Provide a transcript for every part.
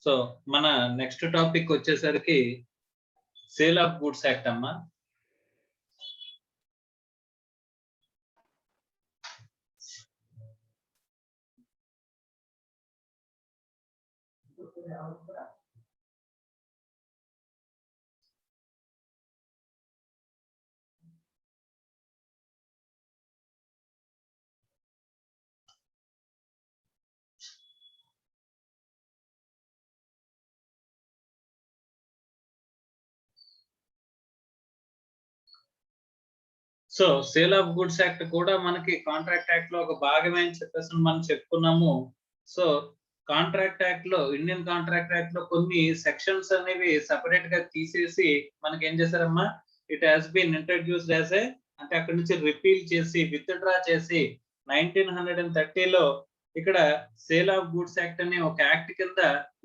So మన next topic వచ్చేసరికి sale of goods act అమ్మా. So sale of goods act కూడా మనకి కాంట్రాక్ట్ యాక్ట్ లో ఒక భాగమే అని చెప్పేసి మనం చెప్పుకున్నాము. సో కాంట్రాక్ట్ యాక్ట్ లో, ఇండియన్ కాంట్రాక్ట్ యాక్ట్ లో కొన్ని సెక్షన్స్ అనేవి సెపరేట్ గా తీసేసి మనకి ఏం చేశారమ్మా, it has been introduced as a, అంటే అక్కడ నుంచి రిపీల్ చేసి విత్డ్రా చేసి 1930లో ఇక్కడ సేల్ ఆఫ్ గూడ్స్ యాక్ట్ అనే ఒక యాక్ట్ కింద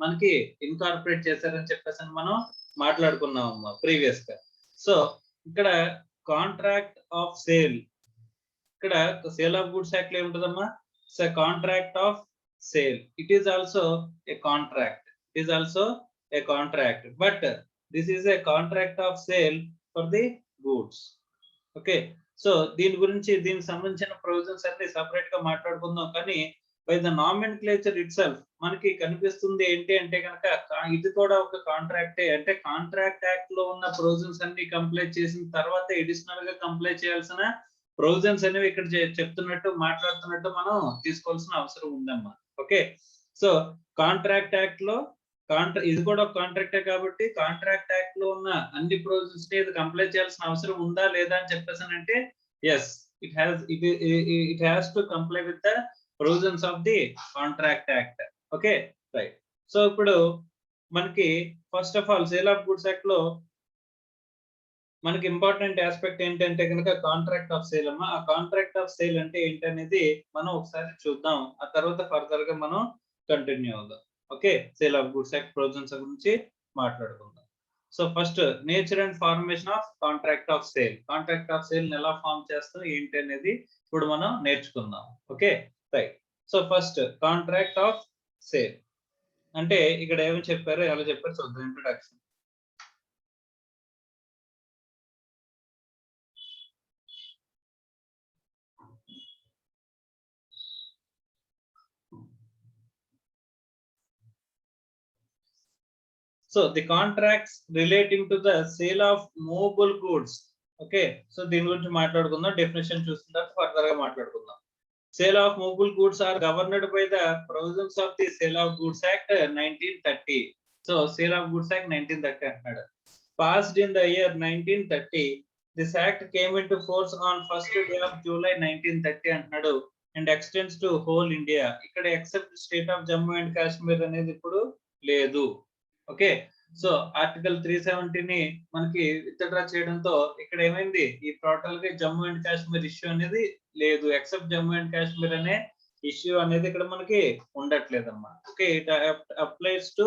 మనకి ఇన్కార్పొరేట్ చేశారని చెప్పేసి మనం మాట్లాడుకున్నాం అమ్మా ప్రీవియస్ గా. సో ఇక్కడ కాంట్రాక్ట్ ఆఫ్ సేల్, ఇక్కడ సేల్ ఆఫ్ గూడ్స్ యాక్ట్ లో ఏముంటదమ్మా, so contract of sale, it is also a contract, it is also a contract, but this is a contract of sale for the goods. Okay, so దీనికి సంబంధించిన provisions అన్ని separate గా మాట్లాడుకుందాం. కానీ by the nomenclature itself మనకి కనిపిస్తుంది ఏంటి అంటే కనుక ఇది కూడా ఒక కాంట్రాక్టే. అంటే కాంట్రాక్ట్ యాక్ట్ లో ఉన్న ప్రొవిజన్స్ అన్ని కంప్లీట్ చేసిన తర్వాత అడిషనల్ గా కంప్లీట్ చేయాల్సిన ప్రొవిజన్స్ అనేవి ఇక్కడ చెప్తున్నట్టు మాట్లాడుతున్నట్టు మనం తీసుకోవాల్సిన అవసరం ఉందమ్మా. ఓకే, సో కాంట్రాక్ట్ యాక్ట్ లో ఇది కూడా ఒక కాంట్రాక్టే కాబట్టి కాంట్రాక్ట్ యాక్ట్ లో ఉన్న అన్ని ప్రొవిజన్స్ ని ఇది కంప్లీట్ చేయాల్సిన అవసరం ఉందా లేదా అని చెప్పేసానంటే yes, it has to comply with the provisions of the contract act. Okay right. So ఇప్పుడు మనకి first of all sale of goods act లో మనకి ఇంపార్టెంట్ ఆస్పెక్ట్ ఏంటంటే కనుక కాంట్రాక్ట్ ఆఫ్ సేల్ అమ్మా. ఆ కాంట్రాక్ట్ ఆఫ్ సేల్ అంటే ఏంటనేది మనం ఒకసారి చూద్దాం, ఆ తర్వాత ఫర్దర్ గా మనం కంటిన్యూ అవుదాం. Okay, sale of goods act provisions గురించి మాట్లాడుకుందాం. So first nature and formation of contract of sale. Contract of sale ఎలా ఫార్మ్ చేస్తాం ఏంటి అనేది ఇప్పుడు మనం నేర్చుకుందాం. Okay right. So first contract of sale అంటే ఇక్కడ ఏమని చెప్పారు, ఎలా చెప్పారు చూద్దాం. Introduction. So the contracts relating to the sale of movable goods. Okay, so దీని గురించి మాట్లాడుకుందాం. డెఫినేషన్ చూసిన తర్వాత ఫర్దర్ గా మాట్లాడుకుందాం. Sale of movable goods are governed by the provisions of the Sale of Goods Act 1930. So Sale of Goods Act 1930 అంటున్నాడు. Passed in the year 1930. This act came into force on 1st day of July 1930 అంటున్నాడు and extends to whole India. ఇక్కడ except state of Jammu and Kashmir అనేది ఇప్పుడు లేదు. Okay, so article 370 ని మనకి withdraw చేయడంతో ఇక్కడ ఏమైంది, ఈ టోటల్ గా జమ్మూ అండ్ కాశ్మీర్ ఇష్యూ అనేది లేదు. ఎక్సెప్ట్ జమ్మూ అండ్ కాశ్మీర్ అనే ఇష్యూ అనేది ఇక్కడ మనకి ఉండట్లేదమ్మా. Okay, it applies to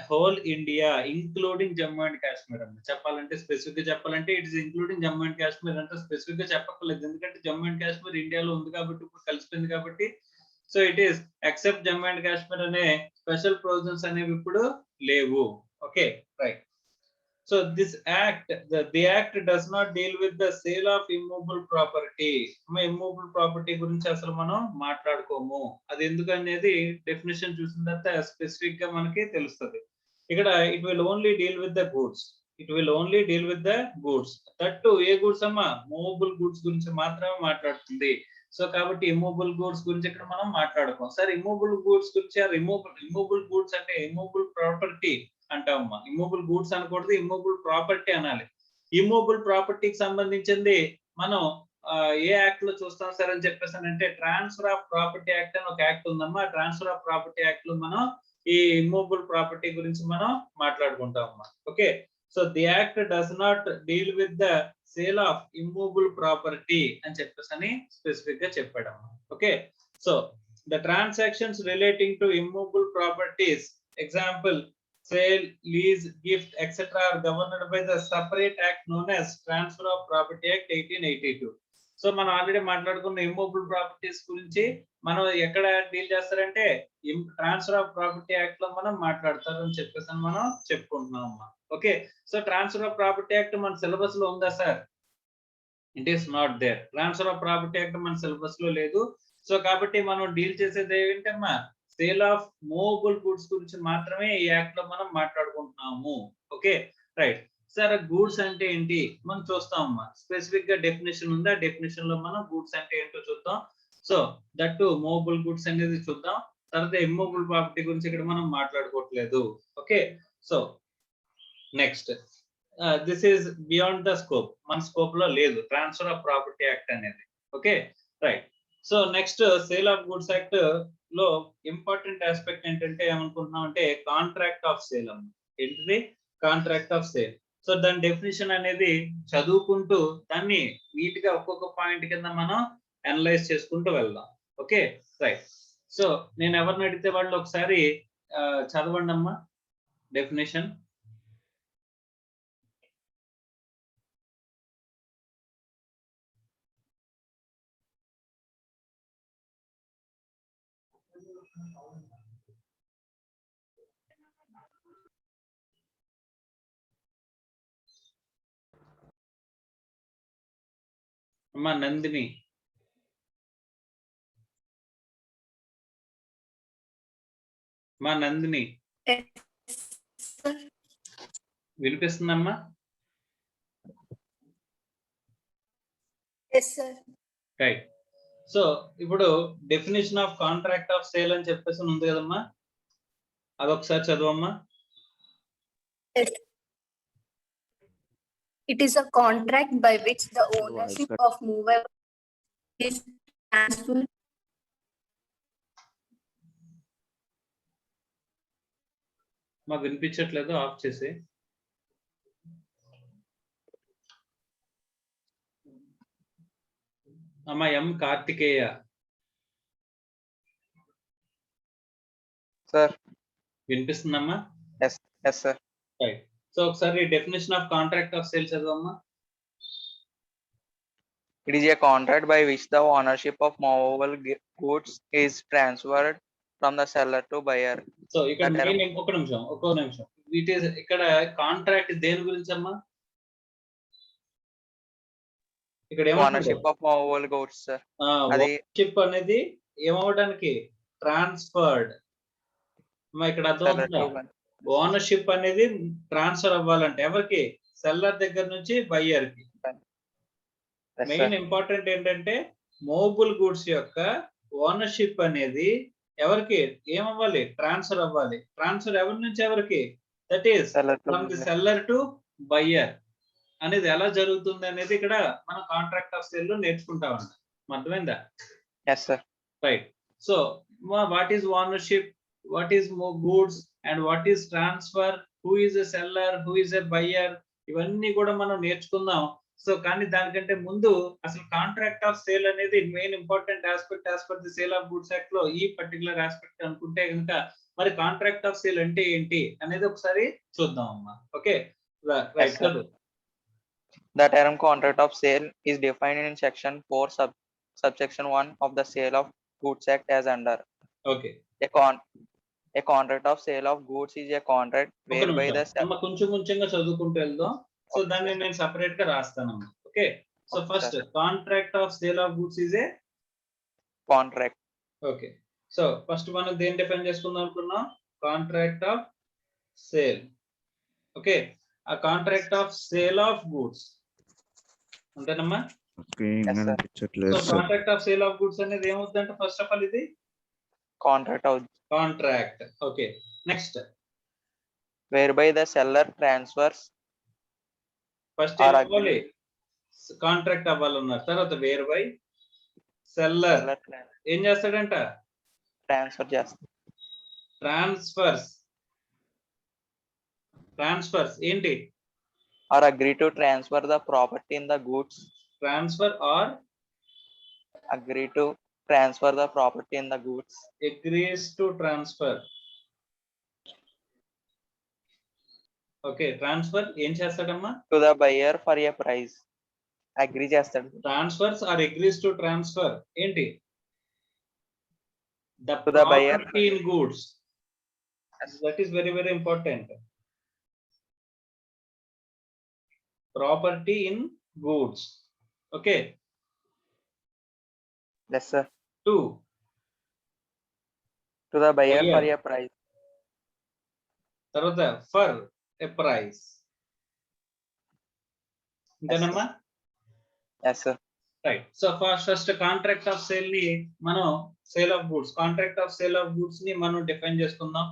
whole India including Jammu and Kashmir అమ్మ. చెప్పాలంటే స్పెసిఫిక్ గా చెప్పాలంటే it is including Jammu and Kashmir అంటే స్పెసిఫిక్ గా చెప్పక్కర్లేదు, ఎందుకంటే జమ్మూ అండ్ కాశ్మీర్ ఇండియాలో ఉంది కాబట్టి, ఇప్పుడు కలిసిపోయింది కాబట్టి. So it is except Jammu and Kashmir అనే స్పెషల్ ప్రొవిజన్స్ అనేవి ఇప్పుడు లేవు. Okay right. So this act, the act does not deal with the sale of immovable property. Immovable property గురించి అసలు మనం మాట్లాడుకోము. అది ఎందుకు అనేది డెఫినేషన్ చూసిన తర్వాత స్పెసిఫిక్ గా మనకి తెలుస్తుంది. ఇక్కడ it will only deal with the goods, it will only deal with the goods. That A goods అమ్మా, మూవబుల్ గూడ్స్ గురించి మాత్రమే మాట్లాడుతుంది. సో కాబట్టి ఇమ్మూవబుల్ గూడ్స్ గురించి ఇక్కడ మనం మాట్లాడుకోం. సార్ ఇమ్మూవబుల్ గూడ్స్ గురించి, ఇమ్మూవబుల్ గూడ్స్ అంటే ఇమ్మూవబుల్ ప్రాపర్టీ అంటామమ్మా. ఇమ్మూవబుల్ గూడ్స్ అనకూడదు, ఇమ్మూవబుల్ ప్రాపర్టీ అనాలి. ఇమ్మూవబుల్ ప్రాపర్టీకి సంబంధించింది మనం ఏ యాక్ట్ లో చూస్తాం సార్ అని చెప్పేసానంటే ట్రాన్స్ఫర్ ఆఫ్ ప్రాపర్టీ యాక్ట్ అని ఒక యాక్ట్ ఉందమ్మా. ట్రాన్స్ఫర్ ఆఫ్ ప్రాపర్టీ యాక్ట్ లో మనం ఈ ఇమ్మూవబుల్ ప్రాపర్టీ గురించి మనం మాట్లాడుకుంటాం అమ్మా. Okay, so the act does not deal with the sale of immovable property అని చెప్పేసి స్పెసిఫిక్ గా చెప్పాడమ్మా. Okay, so the transactions relating to immovable properties, example sale, lease, gift, etc. are governed by the separate act known as Transfer of Property Act 1882. So మనం already మాట్లాడుకున్న immovable properties గురించి మనం ఎక్కడ deal చేస్తారంటే transfer of property act లో మనం మాట్లాడతారని చెప్పేసి మనం చెప్పుకుంటున్నాం అమ్మా. Okay, so transfer of property act మన సిలబస్ లో ఉందా sir? It is not there. Transfer of property act మన సిలబస్ లో లేదు. సో కాబట్టి మనం డీల్ చేసేది ఏంటమ్మా, సేల్ ఆఫ్ మూవబుల్ గూడ్స్ గురించి మాత్రమే ఈ యాక్ట్ లో మనం మాట్లాడుకుంటున్నాము. Okay right. సరే గూడ్స్ అంటే ఏంటి మనం చూస్తామమ్మా. స్పెసిఫిక్ గా డెఫినేషన్ ఉంది, ఆ డెఫినేషన్ లో మనం గూడ్స్ అంటే ఏంటో చూద్దాం. సో దట్ మూవబుల్ గూడ్స్ అనేది చూద్దాం. తర్వాత ఇమ్మూవబుల్ ప్రాపర్టీ గురించి ఇక్కడ మనం మాట్లాడుకోవట్లేదు. Okay, so next this is beyond the scope, మన స్కోప్ లో లేదు ట్రాన్స్ఫర్ ఆఫ్ ప్రాపర్టీ యాక్ట్ అనేది. Okay right. So next sale of goods act లో ఇంపార్టెంట్ ఆస్పెక్ట్ ఏంటంటే ఏమనుకుంటున్నాం అంటే కాంట్రాక్ట్ ఆఫ్ సేల్ అమ్మ. ఏంటిది? Contract of sale. సో దాని డెఫినేషన్ అనేది చదువుకుంటూ దాన్ని నీట్ గా ఒక్కొక్క పాయింట్ కింద మనం అనలైజ్ చేసుకుంటూ వెళ్దాం. Okay right. సో నేను ఎవరిని అడిగితే వాళ్ళు ఒకసారి చదవండి అమ్మా డెఫినేషన్. అమ్మా నందిని. మా నందిని వినిపిస్తుందమ్మా? రైట్. సో ఇప్పుడు definition of contract of sale అని చెప్పేసి ఉంది కదమ్మా, అదొకసారి చదవమ్మా. It is a contract by which the ownership of movable is transferred. మాకు వినిపించట్లేదు, ఆఫ్ చేసి. అమ్మా ఎం కార్తికేయ. సార్ వినిపిస్తుందమ్మా? Yes sir. రైట్. సో ఒకసారి definition of contract of sale చదవమ్మా. It is a contract by which the ownership of movable goods is transferred from the seller to buyer. So ఇక్కడ main ఒక్క నిమిషం ఇక్కడ contract దేని గురించి అమ్మా? ఇక్కడ ownership of movable goods sir. అది ఓనర్షిప్ అనేది ఏమవడానికి ట్రాన్స్ఫర్డ్. ఇక్కడ అర్థమవుతుందా? ఓనర్షిప్ అనేది ట్రాన్స్ఫర్ అవ్వాలంటే ఎవరికి? సెల్లర్ దగ్గర నుంచి బయ్యర్ కి. మెయిన్ ఇంపార్టెంట్ ఏంటంటే మూవబుల్ గూడ్స్ యొక్క ఓనర్షిప్ అనేది ఎవరికి ఏమవ్వాలి? ట్రాన్స్ఫర్ అవ్వాలి. ట్రాన్స్ఫర్ ఎవరి నుంచి ఎవరికి? That is from the seller to buyer అనేది ఎలా జరుగుతుంది అనేది ఇక్కడ మనం కాంట్రాక్ట్ ఆఫ్ సేల్ లో నేర్చుకుంటామంట. అర్థమైందా? Yes sir. Right. So what is ownership, what is goods and what is transfer, who is a seller, who is a buyer, ఇవన్నీ కూడా మనం నేర్చుకుందాం. సో కానీ దానికంటే ముందు అసలు కాంట్రాక్ట్ ఆఫ్ సేల్ అనేది main important aspect as per the sale of goods act లో ఈ పర్టికులర్ ఆస్పెక్ట్ అనుకుంటే కనుక మరి కాంట్రాక్ట్ ఆఫ్ సేల్ అంటే ఏంటి అనేది ఒకసారి చూద్దాం అమ్మా. Okay right. The term contract of sale is defined in section 4 subsection 1 of the Sale of Goods Act as under. Okay. A contract of sale of goods is a contract whereby the seller కొంచెంగా చదువుకుంటూ వెళ్దాం. So దాన్ని నేను separate గా రాస్తానమ్మా. Okay. So first contract of sale of goods is a contract. Okay. So first మనం దేన్ని define చేసుకుందాం అనుకున్నాం? Contract of sale. ఓకే. ఆ contract of sale of goods అంతేనమ్మా? ఓకే. వినిపించట్లేదు. So contract of sale of goods అనేది ఏమవుతుందంటే first of all ఇది contract. Okay. Next whereby the seller transfers. First contract అవ్వాలన్నారు, తర్వాత వేర్ బై సెల్లర్ ఏం చేస్తాడంట? ట్రాన్స్ఫర్ చేస్తాడు. ట్రాన్స్ఫర్స్ ఏంటి? or agree to transfer the property in the goods. Transfer or agree to transfer the property in the goods. Agrees to transfer. Okay, transfer ఏం చేస్తాడమ్మా? To the buyer for a price. Agree చేస్తాడు. Transfers or agrees to transfer ఏంటి? The To the buyer. property in goods. That is very, very important. Property in goods. Okay. Yes, sir. 2. To the buyer for Buyer. a price. తర్వాత for a price. ఇంతేనమ్మా? Yes, sir. Right. So first contract of sale ని మనం sale of goods, contract of sale of goods ని మనం define చేసుకుందాం.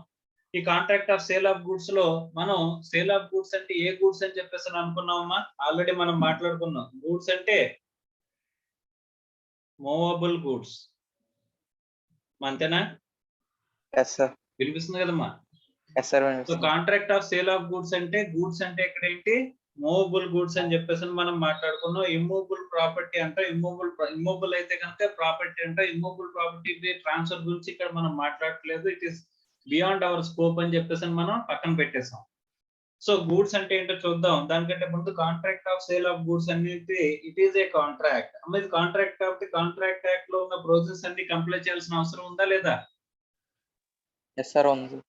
ఈ contract of sale of goods లో మనం sale of goods అంటే ఏ గూడ్స్ అని చెప్పేసి అనుకున్నామమ్మా? ఆల్రెడీ మనం మాట్లాడుకున్నాం. గూడ్స్ అంటే మూవబుల్ గూడ్స్, అంతేనా? Yes, sir. వినిపిస్తుంది కదమ్మా? Yes, sir. So contract of sale of goods అంటే గూడ్స్ అంటే ఇక్కడ ఏంటి? మూవబుల్ గూడ్స్ అని చెప్పేసి మనం మాట్లాడుకున్నాం. ఇమ్మూవబుల్ ప్రాపర్టీ అంటే ఇమ్మూవబుల్ అయితే కనుక ప్రాపర్టీ అంటే ఇమ్మూవబుల్ ప్రాపర్టీ ట్రాన్స్ఫర్ గురించి ఇక్కడ మనం మాట్లాడట్లేదు. It is beyond our scope అని చెప్పేసి మనం పక్కన పెట్టేసాం. సో గూడ్స్ అంటే ఏంటో చూద్దాం. దానికంటే ముందు contract of sale of goods అనేది ఇట్ ఈస్ ఏ కాంట్రాక్ట్. ఇది కాంట్రాక్ట్ కాబట్టి కాంట్రాక్ట్ యాక్ట్ లో ఉన్న ప్రొసెస్ అన్ని కంప్లీట్ చేయాల్సిన అవసరం ఉందా లేదా? Yes, sir. ఉంది.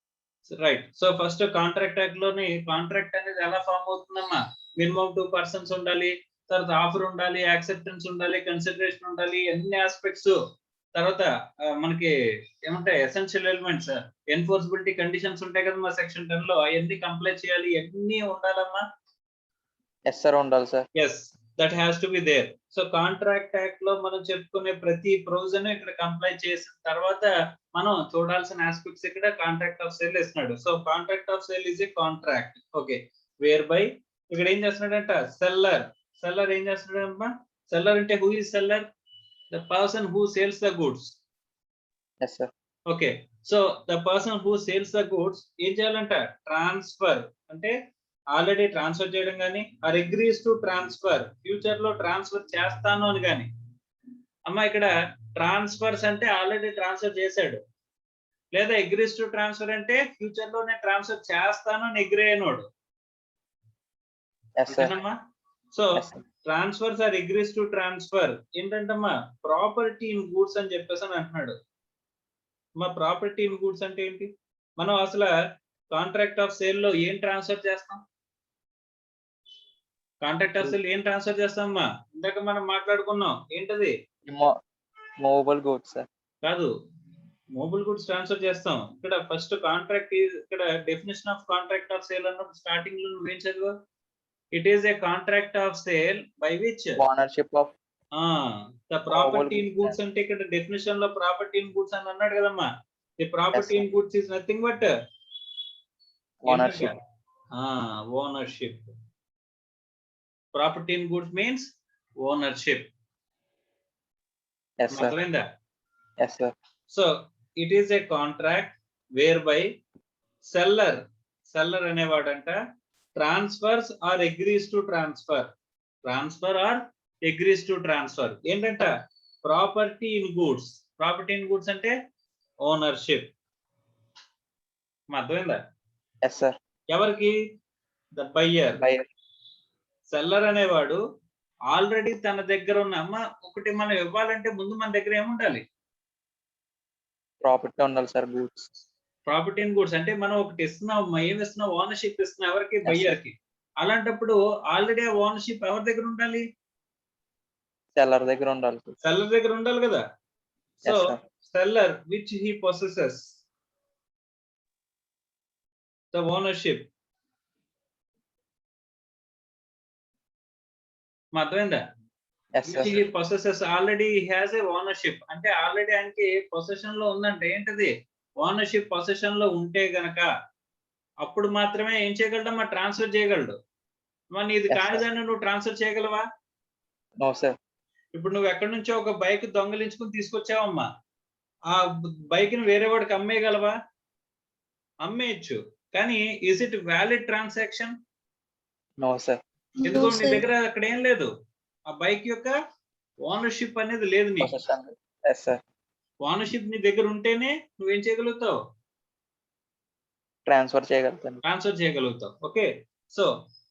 Right. So first contract act లోని కాంట్రాక్ట్ అనేది ఎలా ఫామ్ అవుతుందమ్మా? మినిమం 2 పర్సన్స్ ఉండాలి, తర్వాత ఆఫర్ ఉండాలి, యాక్సెప్టెన్స్ ఉండాలి, కన్సిడరేషన్ ఉండాలి, అన్ని ఆస్పెక్ట్స్. తర్వాత మనకి ఏమంటాయి ఎసెన్షియల్ ఎలిమెంట్స్, ఎన్ఫోర్సబిలిటీ కండిషన్స్ ఉంటాయి కదమ్మా సెక్షన్ 10 లో, అవన్నీ కంప్లై చేయాలి, అన్ని ఉండాలమ్మా. Yes, sir. ఉండాలి సార్. Yes, that has to be there. So contract act లో మనం చెప్పుకునే ప్రతి ప్రొవిజన్ ఇక్కడ కంప్లై చేసిన తర్వాత మనం చూడాల్సిన ఆస్పెక్ట్స్ ఇక్కడ కాంట్రాక్ట్ ఆఫ్ సేల్ ఇస్తున్నాడు. So contract of sale is a contract. Okay, whereby ఇక్కడ ఏం చేస్తున్నాడంట? సెల్లర్ ఏం చేస్తున్నాడమ్మా? సెల్లర్ అంటే who is seller? The person who sales the goods. Yes, sir. Okay, so the person who sales the goods ఏం చేయాలంట? Transfer అంటే already transfer చేయడం కానీ, or agrees to transfer future లో ట్రాన్స్ఫర్ చేస్తాను అని కానీ. అమ్మా ఇక్కడ ట్రాన్స్ఫర్స్ అంటే ఆల్రెడీ ట్రాన్స్ఫర్ చేశాడు, లేదా అగ్రీస్ టు ట్రాన్స్ఫర్ అంటే ఫ్యూచర్ లో నేను ట్రాన్స్ఫర్ చేస్తాను అని అగ్రీ అయినోడు. Yes, sir. So Yes, sir. Transfers or agrees to transfer ఏంటంటమ్మా? ప్రాపర్టీ ఇన్ గూడ్స్ అని చెప్పేసి అని అంటున్నాడు. మా ప్రాపర్టీ ఇన్ గూడ్స్ అంటే ఏంటి? మనం అసలు కాంట్రాక్ట్ ఆఫ్ సేల్ లో ఏం ట్రాన్స్ఫర్ చేస్తాం? కాంట్రాక్ట్ ఆఫ్ సేల్ ఏం ట్రాన్స్ఫర్ చేస్తామమ్మా? ఇందాక మనం మాట్లాడుకున్నాం ఏంటది? Movable goods sir. కాదు, మూవబుల్ గూడ్స్ ట్రాన్స్ఫర్ చేస్తాం. ఇక్కడ ఫస్ట్ కాంట్రాక్ట్ ఇక్కడ definition of contract of sale అన్నప్పుడు స్టార్టింగ్ లో నువ్వేం చదువు? It is a contract of sale by which ownership of the property in goods అంటే ఇక్కడ డెఫినేషన్ లో ప్రాపర్టీ ఇన్ గూడ్స్ అని అన్నాడు కదమ్మా. The property in goods is nothing but ownership. Ownership. Property in goods means ownership. Yes, sir. అర్థమైందా? Yes, sir. So it is a contract whereby seller అనేవాడంట transfers or agrees to transfer ఏంటంట? Property in goods అంటే ownership. అర్థమైందా? Yes, sir. ఎవరికి? The buyer. Buyer. Seller అనేవాడు already తన దగ్గర ఉన్న ఒకటి మనం ఇవ్వాలంటే ముందు మన దగ్గర ఏముండాలి? ప్రాపర్టీ ఉండాలి sir. Goods. Property in goods అంటే మనం ఒకటి ఇస్తున్నాం, ఏమి ఇస్తున్నాం? ఓనర్షిప్ ఇస్తున్నాం. ఎవరికి? Yes, బయ్యర్ కి. అలాంటప్పుడు ఆల్రెడీ ఆ ఓనర్షిప్ ఎవరి దగ్గర ఉండాలి? సెల్లర్ దగ్గర ఉండాలి. సెల్లర్ దగ్గర ఉండాలి కదా. So Yes, sir. Seller which he possesses the ownership. అర్థమైందా? Yes, sir. which he possesses already, he has a ownership అంటే ఆల్రెడీ ఆయనకి పొసెషన్ లో ఉందంటే ఏంటది? ఓనర్షిప్ పొసెషన్ లో ఉంటే గనక అప్పుడు మాత్రమే ఏం చేయగలడమ్మా? ట్రాన్స్ఫర్ చేయగలడు. మరి ఇది Yes, sir. కానిదాన్ని నువ్వు ట్రాన్స్ఫర్ చేయగలవా? No, sir. ఇప్పుడు నువ్వు ఎక్కడి నుంచో ఒక బైక్ దొంగలించుకుని తీసుకొచ్చావమ్మా, ఆ బైక్ ని వేరే వాడికి అమ్మేయగలవా? అమ్మేయచ్చు. కానీ is it valid transaction? No, sir. ఎందుకంటే నీ దగ్గర అక్కడ ఏం లేదు, ఆ బైక్ యొక్క ఓనర్షిప్ అనేది లేదు నీకు. Possession. Yes, sir. ఓనర్షిప్ నీ దగ్గర ఉంటేనే నువ్వేం చేయగలుగుతావు? ట్రాన్స్ఫర్ చేయగలుగుతాను. ట్రాన్స్ఫర్ చేయగలుగుతావు. Okay, so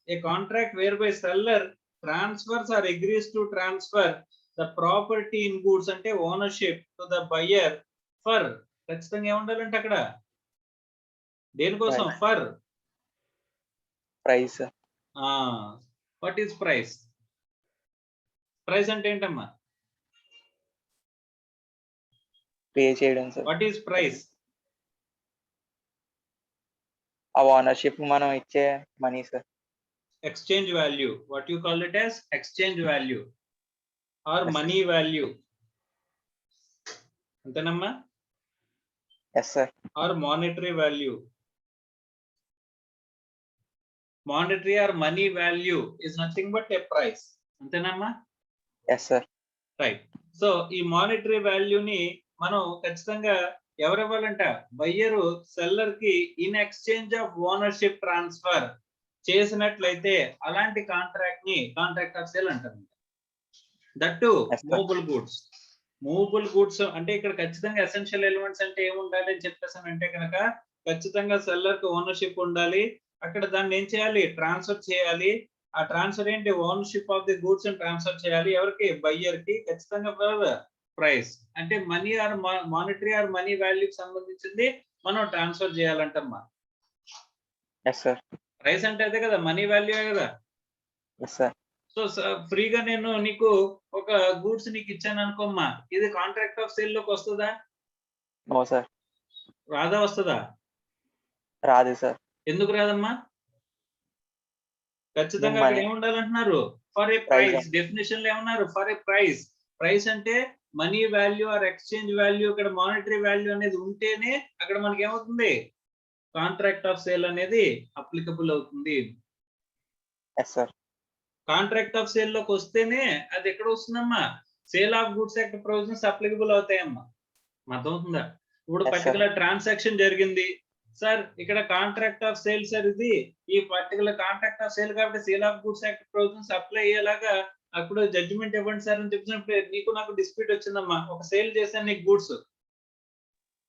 a contract whereby seller transfers or agrees to transfer the property in goods అంటే ownership to the buyer for ఖచ్చితంగా ఏముండాలంటే అక్కడ దేనికోసం for price. What is price? Price అంటే ఏంటమ్మా? పే చేయడం సార్. What is price? ఆ ownership మనం ఇచ్చే money sir. Exchange value. What you call it as exchange value or Yes, money value, అంతేనమ్మా? Yes sir. Or monetary value. Monetary or money value is nothing but a price, అంతేనమ్మా? Yes sir. Right. So ఈ monetary వాల్యూని మనం ఖచ్చితంగా ఎవరు ఇవ్వాలంట? Buyer seller కి in exchange of ownership transfer చేసినట్లయితే అలాంటి కాంట్రాక్ట్ ని కాంట్రాక్ట్ ఆఫ్ సేల్ అంటారు. That to Yes, sir. Movable goods. Movable goods అంటే ఇక్కడ ఖచ్చితంగా ఎసెన్షియల్ ఎలిమెంట్స్ అంటే ఏముండాలి అని చెప్పేసానంటే కనుక ఖచ్చితంగా సెల్లర్ కి ఓనర్షిప్ ఉండాలి. అక్కడ దాన్ని ఏం చేయాలి? ట్రాన్స్ఫర్ చేయాలి. ఆ ట్రాన్స్ఫర్ ఏంటి? Ownership of the goods transfer చేయాలి. ఎవరికి? బయ్యర్ కి. ఖచ్చితంగా ప్రైస్ అంటే money or monetary or money వాల్యూకి సంబంధించింది మనం ట్రాన్స్ఫర్ చేయాలంటమ్మా. Yes sir. ప్రైస్ అంటే అదే కదా, మనీ వాల్యూ కదా. Yes sir. సో ఫ్రీగా నేను నీకు ఒక గూడ్స్ నీకు ఇచ్చాను అనుకోమ్మా, ఇది కాంట్రాక్ట్ ఆఫ్ సేల్ లోకి వస్తుందా? No sir. రాదా? వస్తుందా? రాదు సార్. ఎందుకు రాదమ్మా? ఖచ్చితంగా Money. అక్కడ ఏముండాలంటున్నారు? For a price. డెఫినేషన్ లో ఏమన్నారు? For a price. ప్రైస్ అంటే money value or exchange value, ఇక్కడ మానిటరీ వాల్యూ అనేది ఉంటేనే అక్కడ మనకి ఏమవుతుంది? కాంట్రాక్ట్ ఆఫ్ సేల్ అనేది అప్లికబుల్ అవుతుంది. Yes sir. Contract of sale లోకి వస్తేనే అది ఎక్కడ వస్తుందమ్మా? Sale of goods act provisions applicable అవుతాయమ్మా. అర్థమవుతుందా? ఇప్పుడు Yes, sir. పర్టికులర్ ట్రాన్సాక్షన్ జరిగింది సార్, ఇక్కడ కాంట్రాక్ట్ ఆఫ్ సేల్ సార్, ఇది ఈ పర్టికులర్ కాంట్రాక్ట్ ఆఫ్ సేల్ కాబట్టి sale of goods act provisions apply అయ్యేలాగా అప్పుడు జడ్జిమెంట్ ఇవ్వండి సార్ అని చెప్పినప్పుడు నీకు నాకు డిస్ప్యూట్ వచ్చిందమ్మా. ఒక సేల్ చేశాను నీకు గూడ్స్,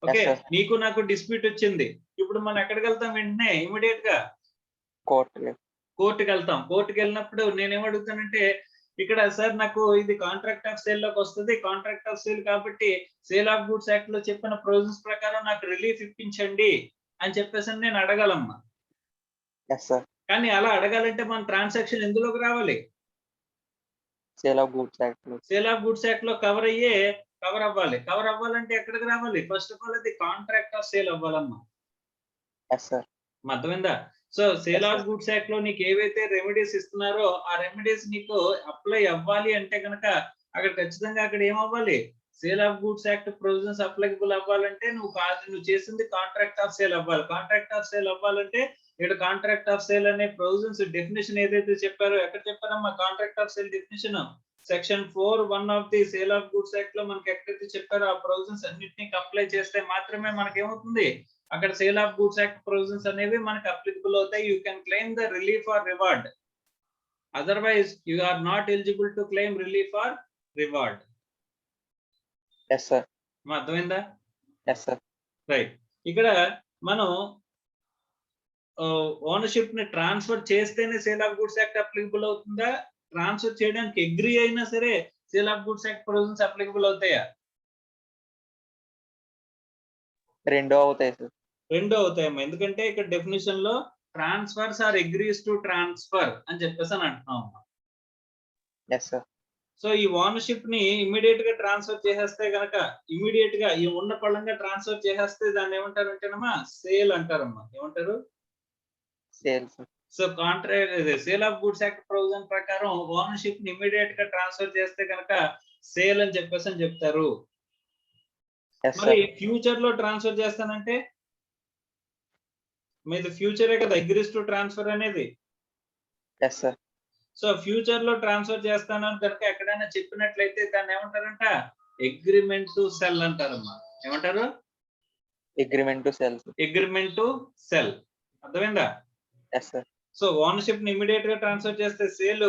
ఓకే, sir. నీకు నాకు డిస్ప్యూట్ వచ్చింది. ఇప్పుడు మనం ఎక్కడికి వెళ్తాం? వెంటనే ఇమీడియట్ గా కోర్టుకి వెళ్తాం. కోర్టుకి వెళ్ళినప్పుడు నేనేమడుగుతానంటే ఇక్కడ సార్ నాకు ఇది కాంట్రాక్ట్ ఆఫ్ సేల్ లోకి వస్తుంది, కాంట్రాక్ట్ ఆఫ్ సేల్ కాబట్టి సేల్ ఆఫ్ గూడ్స్ యాక్ట్ లో చెప్పిన ప్రొవిజన్స్ ప్రకారం నాకు రిలీఫ్ ఇప్పించండి అని చెప్పేసి నేను అడగాలమ్మా. Yes sir. కానీ అలా అడగాలంటే మన ట్రాన్సాక్షన్ ఎందులోకి రావాలి? Sale of goods act. Sale of goods act లో కవర్ అవ్వాలి. కవర్ అవ్వాలంటే ఎక్కడికి రావాలి? ఫస్ట్ ఆఫ్ ఆల్ అది కాంట్రాక్ట్ ఆఫ్ సేల్ అవ్వాలమ్మా. Yes sir. అర్థమైందా? So sale Yes, of sir. Goods act లో నీకు ఏవైతే రెమెడీస్ ఇస్తున్నారో ఆ రెమెడీస్ నీకు అప్లై అవ్వాలి అంటే కనుక అక్కడ ఖచ్చితంగా అక్కడ ఏమవ్వాలి? Sale of goods act provisions applicable అవ్వాలంటే నువ్వు చేసింది కాంట్రాక్ట్ ఆఫ్ సేల్ అవ్వాలి. కాంట్రాక్ట్ ఆఫ్ సేల్ అవ్వాలంటే ఇక్కడ కాంట్రాక్ట్ ఆఫ్ సేల్ అనే ప్రొవిజన్స్ డెఫినేషన్ ఏదైతే చెప్పారో ఎక్కడ చెప్పారమ్మా? Contract of sale definition section 4(1) of the sale of goods act లో మనకి ఎక్కడైతే చెప్పారో ఆ ప్రొవిజన్స్ అన్నిటిని అప్లై చేస్తే మాత్రమే మనకి ఏమవుతుంది? అక్కడ sale of goods act provisions అనేవి మనకి అప్లికబుల్ అవుతాయి. You can claim the relief or reward, otherwise you are not eligible to claim relief or reward. Yes sir. అర్థమైందా? Yes sir. రైట్. ఇక్కడ మనం ఓనర్షిప్ ని ట్రాన్స్ఫర్ చేస్తేనే sale of goods act applicable అవుతుందా? Transfer చేయడానికి agree అయినా సరే sale of goods act provisions applicable అవుతాయా? రెండో అవుతాయి సార్. రెండో అవుతాయమ్మా. ఎందుకంటే ఇక్కడ డెఫినేషన్ లో transfers or agrees to transfer అని చెప్పేసి అని అంటున్నాం అమ్మా. Yes sir. సో ఈ ఓనర్షిప్ ని ఇమీడియట్ గా ట్రాన్స్ఫర్ చేసేస్తే గనక ఇమీడియట్ గా ఈ ఉన్న పళ్ళంగా ట్రాన్స్ఫర్ చేసేస్తే దాన్ని ఏమంటారు అంటేనమ్మా? సేల్ అంటారమ్మా. ఏమంటారు? Sale. So contract sale of goods act provision ప్రకారం ఓనర్షిప్ ని ఇమీడియట్ గా ట్రాన్స్ఫర్ చేస్తే కనుక సేల్ అని చెప్పేసి అని చెప్తారు. ఎస్ మరి సార్. ఫ్యూచర్ లో ట్రాన్స్ఫర్ చేస్తానంటే మీది ఫ్యూచరే కదా అగ్రీస్ టు ట్రాన్స్ఫర్ అనేది. Yes sir. సో ఫ్యూచర్ లో ట్రాన్స్ఫర్ చేస్తానని కనుక ఎక్కడైనా చెప్పినట్లయితే దాన్ని ఏమంటారంట? అగ్రిమెంట్ టు సెల్ అంటారమ్మా. ఏమంటారు? Agreement to sell. Agreement to sell. అర్థమైందా? Yes sir. సో ఓనర్షిప్ ని ఇమీడియట్ గా ట్రాన్స్ఫర్ చేస్తే సేల్,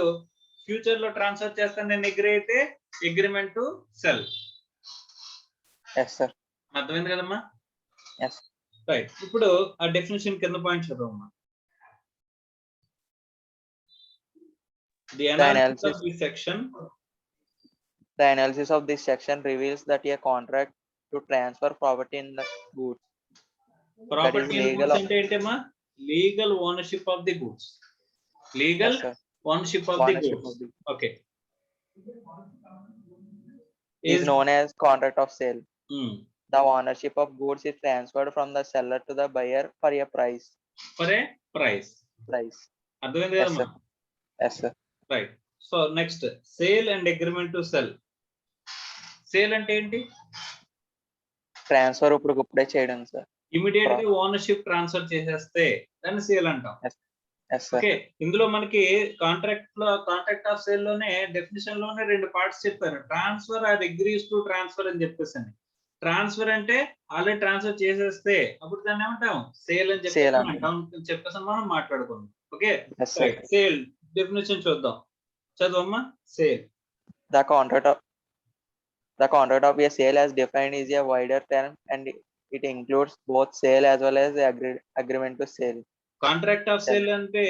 ఫ్యూచర్ లో ట్రాన్స్ఫర్ చేస్తాను నేను అగ్రీ అయితే agreement to sell. Yes sir. అర్థమైంది కదమ్మా? ఎస్. రైట్. ఇప్పుడు ఆ డెఫినేషన్ కింద పాయింట్ చదవమ్మా. The analysis analysis- of this section. The analysis of this section reveals that a contract to transfer property in the goods Property in legal goods of- అంటే ఏంటమ్మా? Legal ownership of the goods. Legal Yes, sir. ownership of the Ownership goods. of the- Okay. is known as contract of sale. Hmm. The ownership of goods is transferred from the seller to the buyer for a price. For a price. అర్థమైంది Yes, కదమ్మా? sir. Yes, sir. Right. So next sale and agreement to sell. Sale అంటే ఏంటి? Transfer ఇప్పుడే చేయడం sir. Immediate గా ownership transfer చేసేస్తే దాన్ని sale అంటాం. Yes, sir. ఓకే, ఇందులో మనకి కాంట్రాక్ట్ ఆఫ్ సేల్ లోనే డెఫినిషన్ లోనే 2 పార్ట్స్ చెప్పారు. Transfer are agrees to transfer అని చెప్పేసి. ట్రాన్స్ఫర్ అంటే ఆల్రెడీ ట్రాన్స్ఫర్ చేసేస్తే అప్పుడు దాన్ని ఏమంటాం? సేల్ అని Sale చెప్పేసి మనం మాట్లాడుకుందాం. Okay, Yes, sir. Sale definition చూద్దాం. చదవమ్మా. Sale. The contract of a sale as defined is a wider term and it includes both sale as well as the agreement to sale. Contract of sale అంటే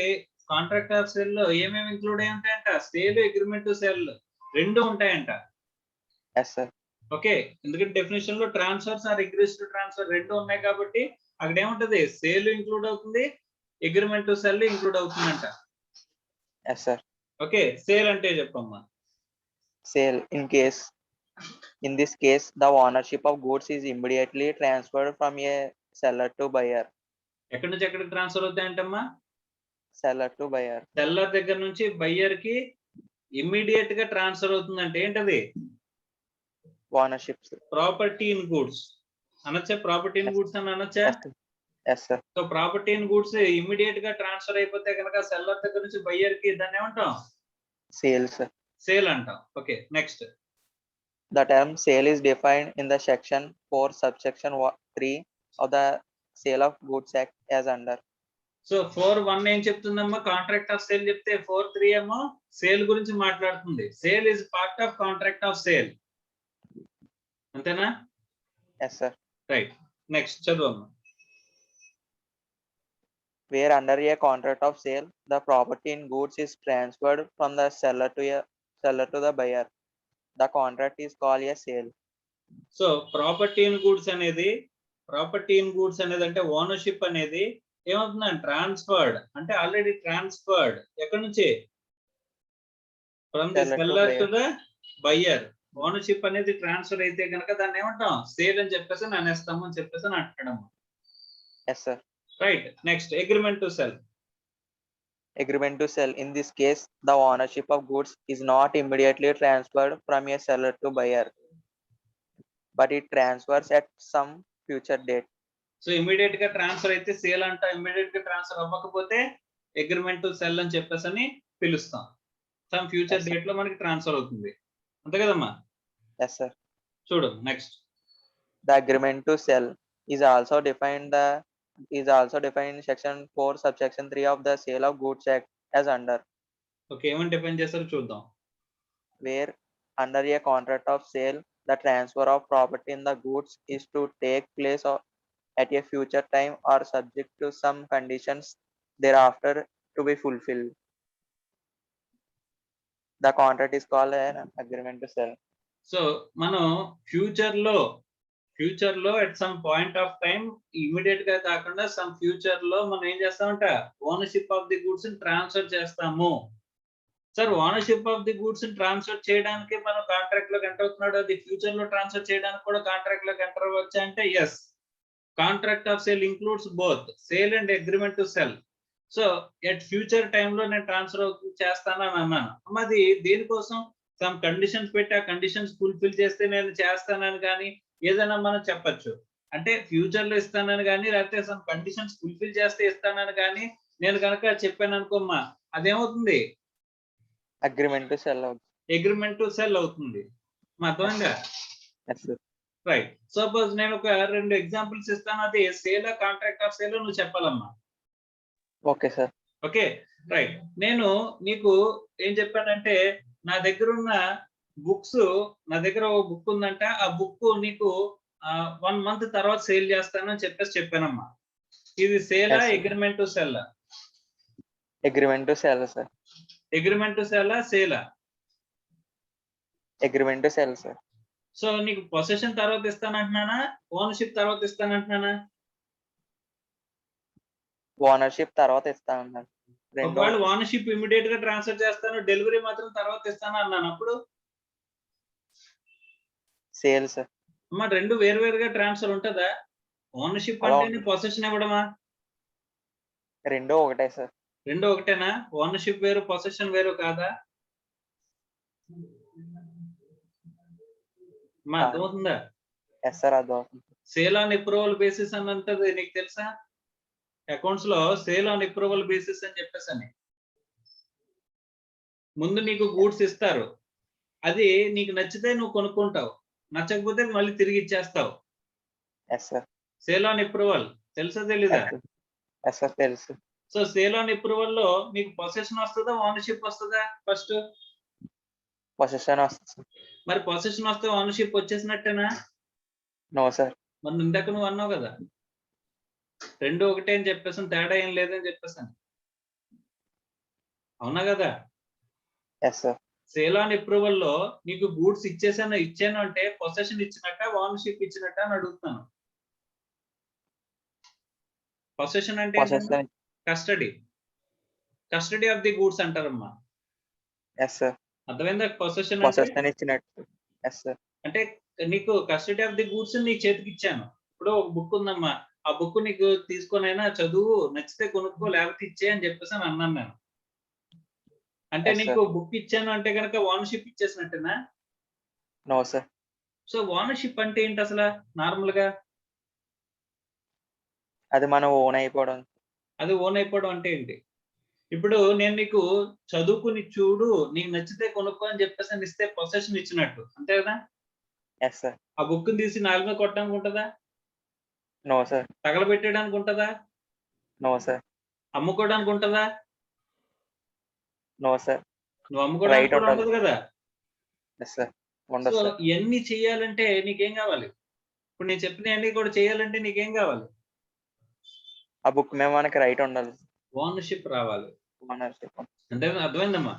contract of sale లో ఏమేమి include అయి ఉంటాయంట? Sale, agreement to sale 2 ఉంటాయంట. Yes, sir. Okay, ఎందుకంటే definition లో transfers or agrees to transfer 2 ఉన్నాయి కాబట్టి అక్కడ ఏముంటది? సేల్ ఇంక్లూడ్ అవుతుంది, అగ్రిమెంట్ టు సెల్ ఇంక్లూడ్ అవుతుందంట. Yes, sir. ఓకే, సేల్ అంటే చెప్పమ్మా. Sale in this case the ownership of goods is immediately transferred from a seller to buyer. ఎక్కడి నుంచి ఎక్కడికి ట్రాన్స్ఫర్ అవుతాయంటమ్మా? Seller to buyer. సెల్లర్ దగ్గర నుంచి బయ్యర్ కి ఇమ్మీడియట్ గా ట్రాన్స్ఫర్ అవుతుందంటే ఏంటది? Ownership. ప్రాపర్టీ ఇన్ గూడ్స్ అనొచ్చా? ప్రాపర్టీ ఇన్ గూడ్స్ అని అనొచ్చా? Yes, sir. So property in goods immediate గా ట్రాన్స్ఫర్ అయిపోతే కనుక సెల్లర్ దగ్గర నుంచి బయ్యర్ కి దాన్ని ఏమంటాం? Sale, sir. సేల్ అంటాం. Okay, next. The term sale is defined in the section 4 subsection 3 of the Sale of Goods Act as under. So 4:1 ఏం చెప్తుందమ్మా? కాంట్రాక్ట్ ఆఫ్ సేల్ చెప్తే 4:3 ఏమో సేల్ గురించి మాట్లాడుతుంది. Sale is part of contract of sale. అంతేనా? Yes, sir. Right. Next చదవమ్మా. Where under a contract of sale the property in goods is transferred from the seller to the buyer, the contract is called a sale. So property in goods అనేది అంటే ownership అనేది ఏమవుతుందంటే transferred అంటే already transferred ఎక్కడి నుంచి? From the seller to the buyer. Ownership అనేది transfer అయితే కనుక దాన్ని ఏమంటాం? సేల్ అని చెప్పేసి అనేస్తాము అని చెప్పేసి అంటాము. Yes, sir. Right. Next agreement to sell. Agreement to sell in this case the ownership of goods is not immediately transferred from a seller to buyer, but it transfers at some future date. So immediate గా transfer అయితే sale అంట, immediate గా transfer అవ్వకపోతే agreement to cell అని చెప్పేసి అని పిలుస్తాం. Some future Yes, sir. Date లో మనకి ట్రాన్స్ఫర్ అవుతుంది. అంతే కదమ్మా? Yes, sir. చూడు next. The agreement to sell is also defined in section 4 subsection 3 of the Sale of Goods Act as under. Okay, ఏమని డిఫైన్ చేస్తారో చూద్దాం. Where under a contract of sale the transfer of property in the goods is to take place at a future time or subject to some conditions thereafter to be fulfilled, the contract is called an agreement to sell. So మనం future లో at some point of time immediate గా కాకుండా some future లో మనం ఏం చేస్తామంట? Ownership of the goods ని transfer చేస్తాము. Sir ownership of the goods ని ట్రాన్స్ఫర్ చేయడానికి మనం కాంట్రాక్ట్ లోకి ఎంటర్ అవుతున్నాడు, అది ఫ్యూచర్ లో ట్రాన్స్ఫర్ చేయడానికి కూడా కాంట్రాక్ట్ లోకి ఎంటర్ అవ్వచ్చా అంటే yes. Contract of sale includes both sale and agreement to sell. So at future టైంలో నేను ట్రాన్స్ఫర్ చేస్తానని అన్నాను. అది దేనికోసం? సమ్ కండిషన్స్ పెట్టి ఆ కండిషన్స్ ఫుల్ఫిల్ చేస్తే నేను చేస్తానని కానీ ఏదైనా మనం చెప్పచ్చు. అంటే ఫ్యూచర్ లో ఇస్తానని కానీ లేకపోతే సమ్ కండిషన్స్ ఫుల్ఫిల్ చేస్తే ఇస్తానని కానీ నేను కనుక చెప్పాను అనుకోమ్మా, అదేమవుతుంది? Agreement to sell. Agreement to cell అవుతుంది. అర్థమైందా? Yes, sir. రైట్. సపోజ్ నేను ఒక 2 ఎగ్జాంపుల్స్ ఇస్తాను, అది సేల్ కాంట్రాక్ట్ ఆఫ్ సేల్ నువ్వు చెప్పాలమ్మా. Okay, sir. Okay, right. నేను నీకు ఏం చెప్పానంటే నా దగ్గర ఒక బుక్ ఉందంట, ఆ బుక్ నీకు 1 మంత్ తర్వాత సేల్ చేస్తానని చెప్పానమ్మా. ఇది సేలా Yes, sir. Agreement to sell? Agreement to sell, sir. Agreement to sell సేలా? Agreement to sell sir. So నీకు పొసెషన్ తర్వాత ఇస్తానంటున్నానా, ఓనర్షిప్ తర్వాత ఇస్తానంటున్నానా? ఓనర్షిప్ తర్వాత ఇస్తానన్నారు. ఒకవేళ ఓనర్షిప్ ఇమీడియట్ గా ట్రాన్స్ఫర్ చేస్తాను, డెలివరీ మాత్రం తర్వాత ఇస్తాను అన్నాను, అప్పుడు సేల్ సార్. అమ్మా రెండు వేరు వేరుగా ట్రాన్స్ఫర్ ఉంటుందా? ఓనర్షిప్ అలా అంటే పొసెషన్ ఇవ్వడమా? రెండు ఒకటే సార్. రెండు ఒకటేనా? ఓనర్షిప్ వేరు, పొసెషన్ వేరు కాదా? అమ్మా అర్థమవుతుందా? ఎస్ సార్, అర్థమవుతుంది. సేల్ ఆన్ అప్రూవల్ బేసిస్ అని అంటది, నీకు తెలుసా? అకౌంట్స్ లో సేల్ ఆన్ అప్రూవల్ బేసిస్ అని చెప్పేసి అని ముందు నీకు గూడ్స్ ఇస్తారు, అది నీకు నచ్చితే నువ్వు కొనుక్కుంటావు, నచ్చకపోతే మళ్ళీ తిరిగి ఇచ్చేస్తావు. Yes sir. Sale on approval తెలుసా తెలీదా? ఎస్ సార్, తెలుసు. సో సేల్ ఆన్ అప్రూవల్ లో నీకు పొసెషన్ వస్తుందా, ఓనర్షిప్ వస్తుందా? ఫస్ట్ పొసెషన్ వస్తుంది. మరి పొసెషన్ వస్తే ఓనర్షిప్ వచ్చేసినట్టేనా? No sir. మరి ఇందాక నువ్వు అన్నావు కదా రెండు ఒకటే అని చెప్పేసి, తేడా ఏం లేదని చెప్పేసాను, అవునా కదా? Yes sir. Sale on approval లో నీకు గూడ్స్ ఇచ్చాను అంటే పొసెషన్ ఇచ్చినట్ట, ఓనర్షిప్ ఇచ్చినట్ట అని అడుగుతాను. పొసెషన్ అంటే possession. Custody of the goods అంటారమ్మా. Yes sir. అర్థమైందా? పొసెషన్ అంటే పొసెషన్ ఇచ్చినట్టు. Yes sir. అంటే నీకు కస్టడీ ఆఫ్ ది గూడ్స్ నీకు చేతికి ఇచ్చాను. ఇప్పుడు ఒక బుక్ ఉందమ్మా, ఆ బుక్ నీకు తీసుకొనైనా చదువు, నచ్చితే కొనుక్కో, లేకపోతే ఇచ్చే అని చెప్పేసి అని అన్నాను నేను. అంటే Yes, నీకు బుక్ ఇచ్చాను అంటే కనుక ఓనర్షిప్ ఇచ్చేసినట్టేనా? No sir. సో ఓనర్షిప్ అంటే ఏంటి అసలు నార్మల్ గా? అది మనం ఓన్ అయిపోవడం. అది ఓన్ అయిపోవడం అంటే ఏంటి? ఇప్పుడు నేను నీకు చదువుకుని చూడు, నీకు నచ్చితే కొనుక్కో అని చెప్పేసి అని ఇస్తే పొసెషన్ ఇచ్చినట్టు, అంతే కదా? Yes sir. ఆ బుక్ తీసి నాలుగు మీద కొట్టడానికి ఉంటుందా? No sir. తగలబెట్టడానికి ఉంటుందా? No sir. అమ్ముకోవడానికి ఉంటుందా? No sir. నువ్వు అమ్ముకోవడానికి Right కూడా ఉండాలి. ఉండదు కదా? Yes sir. సో ఉండదు సార్. ఇవన్నీ చెయ్యాలంటే నీకేం కావాలి? ఇప్పుడు నేను చెప్పినవన్నీ కూడా చేయాలంటే నీకేం కావాలి? ఆ బుక్ మీద మనకి రైట్ ఉండాలి. ఓనర్షిప్ రావాలి. ఓనర్షిప్. అంటే అర్థమైందమ్మా?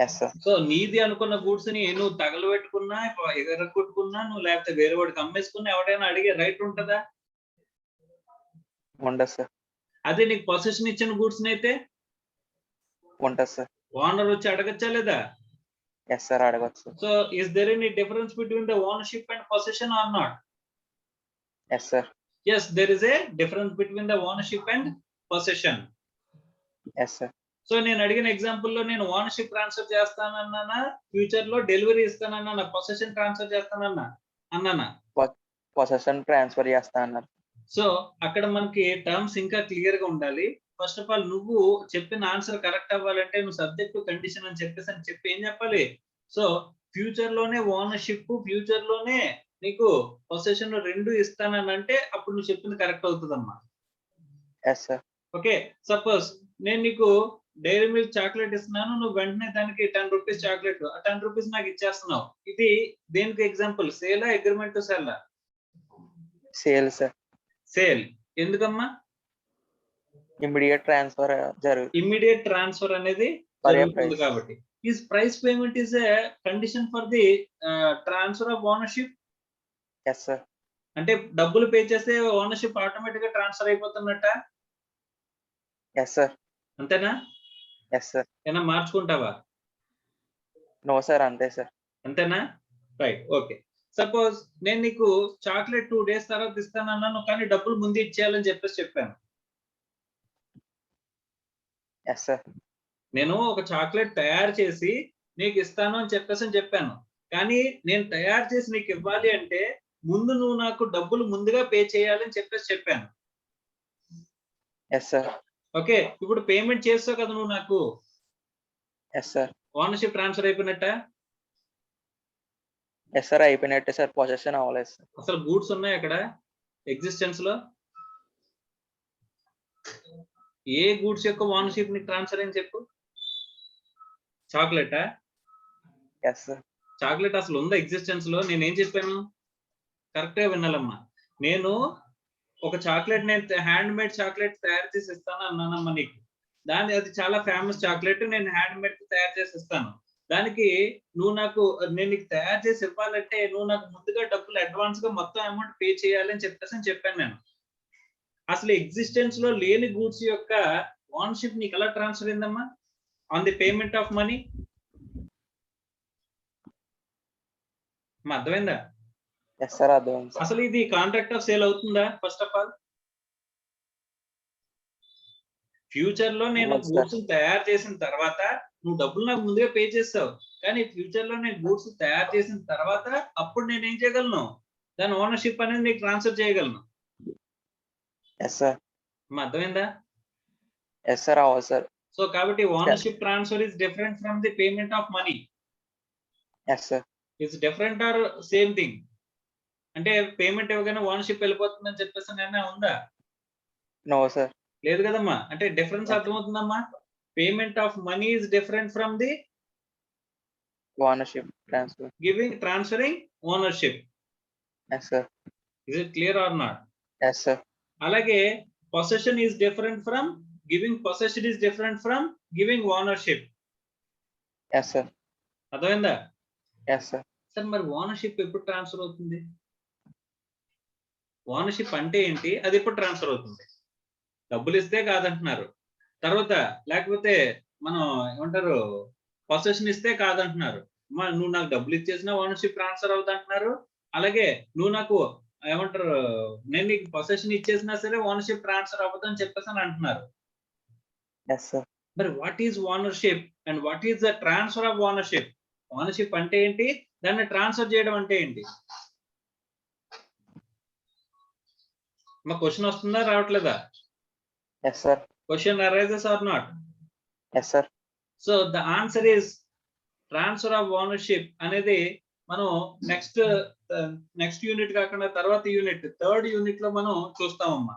Yes sir. సో నీది అనుకున్న గూడ్స్ ని నువ్వు తగలబెట్టుకున్నా, ఎగరగొట్టుకున్నా, నువ్వు లేకపోతే వేరే వాడికి అమ్మేసుకున్నా ఎవడైనా అడిగే రైట్ ఉంటుందా? ఉండదు సార్. అదే నీకు పొసెషన్ ఇచ్చిన గూడ్స్ అయితే ఉంటుంది సార్. ఓనర్ వచ్చి అడగచ్చా లేదా? ఎస్ సార్, అడగచ్చు. So is there any difference between the ownership and possession or not? Yes sir. Yes, there is a difference between the ownership and possession. Yes sir. So నేను అడిగిన example లో నేను ownership transfer చేస్తానన్నా, future లో delivery ఇస్తానన్నా, possession transfer చేస్తానన్నా? Possession transfer చేస్తా అన్నారు. సో అక్కడ మనకి టర్మ్స్ ఇంకా క్లియర్ గా ఉండాలి. ఫస్ట్ ఆఫ్ ఆల్ నువ్వు చెప్పిన ఆన్సర్ కరెక్ట్ అవ్వాలంటే నువ్వు సబ్జెక్ట్ కండిషన్ అని చెప్పి ఏం చెప్పాలి? సో ఫ్యూచర్ లోనే ఓనర్షిప్, ఫ్యూచర్ లోనే నీకు పొసెషన్ రెండు ఇస్తానంటే అప్పుడు నువ్వు చెప్పింది కరెక్ట్ అవుతుందమ్మా. Yes sir. ఓకే, సపోజ్ నేను నీకు డైరీ మిల్క్ చాక్లెట్ ఇస్తున్నాను, నువ్వు వెంటనే దానికి 10 రూపీస్ చాక్లెట్, ఆ 10 రూపీస్ నాకు ఇచ్చేస్తున్నావు. ఇది దేనికి ఎగ్జాంపుల్? సేలా, agreement to sell? Sale sir. Sale. ఎందుకమ్మా? ఇమ్మీడియట్ ట్రాన్స్ఫర్ జరుగుతుంది. ఇమ్మీడియట్ ట్రాన్స్ఫర్ అనేది జరుగుతుంది కాబట్టి. Is price payment is a condition for the transfer of ownership. Yes sir. అంటే డబ్బులు పే చేస్తే ఓనర్షిప్ ఆటోమేటిక్ గా ట్రాన్స్ఫర్ అయిపోతున్నట్ట, ఎస్ సార్. అంతేనా? Yes sir. ఏనా మార్చుకుంటావా? నో సార్, అంతే సార్. అంతేనా? Right, okay. సపోజ్ నేను నీకు చాక్లెట్ 2 days తర్వాత ఇస్తానన్నాను, కానీ డబ్బులు ముందు ఇచ్చేయాలని చెప్పాను. Yes sir. నేను ఒక చాక్లెట్ తయారు చేసి నీకు ఇస్తాను అని చెప్పాను, కానీ నేను తయారు చేసి నీకు ఇవ్వాలి అంటే ముందు నువ్వు నాకు డబ్బులు ముందుగా పే చేయాలని చెప్పాను. Yes sir. ఓకే, ఇప్పుడు పేమెంట్ చేస్తావు కదా నువ్వు నాకు. Yes sir. ఓనర్షిప్ ట్రాన్స్ఫర్ అయిపోయినట్ట? ఎస్ సార్, అయిపోయినట్టే సార్. పొసెషన్ అవ్వలేదు సార్. అసలు గూడ్స్ ఉన్నాయి అక్కడ ఎగ్జిస్టెన్స్ లో? ఏ గూడ్స్ యొక్క ఓనర్షిప్ ని ట్రాన్స్ఫర్ అని చెప్పు? చాక్లెటా? Yes sir. చాక్లెట్ అసలు ఉందా ఎగ్జిస్టెన్స్ లో? నేనేం చెప్పాను? కరెక్ట్ గా వినాలమ్మా. నేను ఒక చాక్లెట్, నేను హ్యాండ్ మేడ్ చాక్లెట్ తయారు చేసి ఇస్తాను అన్నానమ్మా నీకు. అది చాలా ఫేమస్ చాక్లెట్, నేను హ్యాండ్ మేడ్ తయారు చేసి ఇస్తాను. దానికి నేను నీకు తయారు చేసి ఇవ్వాలంటే నువ్వు నాకు ముందుగా డబ్బులు అడ్వాన్స్ గా మొత్తం అమౌంట్ పే చేయాలి అని చెప్పాను నేను. అసలు ఎగ్జిస్టెన్స్ లో లేని గూడ్స్ యొక్క ఓనర్షిప్ నీకు ఎలా ట్రాన్స్ఫర్ అయిందమ్మా on the payment of money? అర్థమైందా? ఎస్ సార్, అర్థమైంది సార్. అసలు ఇది కాంట్రాక్ట్ ఆఫ్ సేల్ అవుతుందా? ఫస్ట్ ఆఫ్ ఆల్ ఫ్యూచర్ లో నేను అవును సార్. గూడ్స్ తయారు చేసిన తర్వాత నువ్వు డబ్బులు నాకు ముందుగా పే చేస్తావు, కానీ ఫ్యూచర్ లో నేను గూడ్స్ తయారు చేసిన తర్వాత అప్పుడు నేను ఏం చేయగలను, దాని ఓనర్షిప్ అనేది నీకు ట్రాన్స్ఫర్ చేయగలను. Yes sir. అర్థమైందా? ఎస్ సార్, అవును సార్. సో కాబట్టి ownership transfer is different from the payment of money. Yes sir. It's different or same thing? అంటే పేమెంట్ ఇవ్వగానే ఓనర్షిప్ వెళ్ళిపోతుందని చెప్పేసి ఏమైనా ఉందా? No sir. లేదు కదమ్మా. అంటే డిఫరెన్స్ అర్థమవుతుందమ్మా. Payment of money is different from the ownership transfer. Transferring ownership. Yes sir. Is it clear or not? Yes sir. అలాగే possession is different from giving possession is different from giving ownership. Yes sir. అర్థమైందా? Yes sir. Sir మరి ownership ఎప్పుడు transfer అవుతుంది? Ownership అంటే ఏంటి, అది ఎప్పుడు transfer అవుతుంది? డబ్బులు ఇస్తే కాదంటున్నారు, తర్వాత లేకపోతే మనం ఏమంటారు పొసెషన్ ఇస్తే కాదంటున్నారు. నువ్వు నాకు డబ్బులు ఇచ్చేసినా ఓనర్షిప్ ట్రాన్స్ఫర్ అవుతుంటున్నారు, అలాగే నువ్వు నాకు ఏమంటారు నేను నీకు పొసెషన్ ఇచ్చేసినా సరే ఓనర్షిప్ ట్రాన్స్ఫర్ అవ్వదు అని చెప్పేసి అని అంటున్నారు. Yes sir. మరి what is ownership and what is the transfer of ownership? Ownership అంటే ఏంటి, దాన్ని ట్రాన్స్ఫర్ చేయడం అంటే ఏంటి? మా క్వశ్చన్ వస్తుందా రావట్లేదా? Yes sir. Question arises or not? Yes sir. So the answer is transfer of ownership అనేది మనం నెక్స్ట్ యూనిట్ కాకుండా తర్వాత యూనిట్, థర్డ్ యూనిట్ లో మనం చూస్తామమ్మా.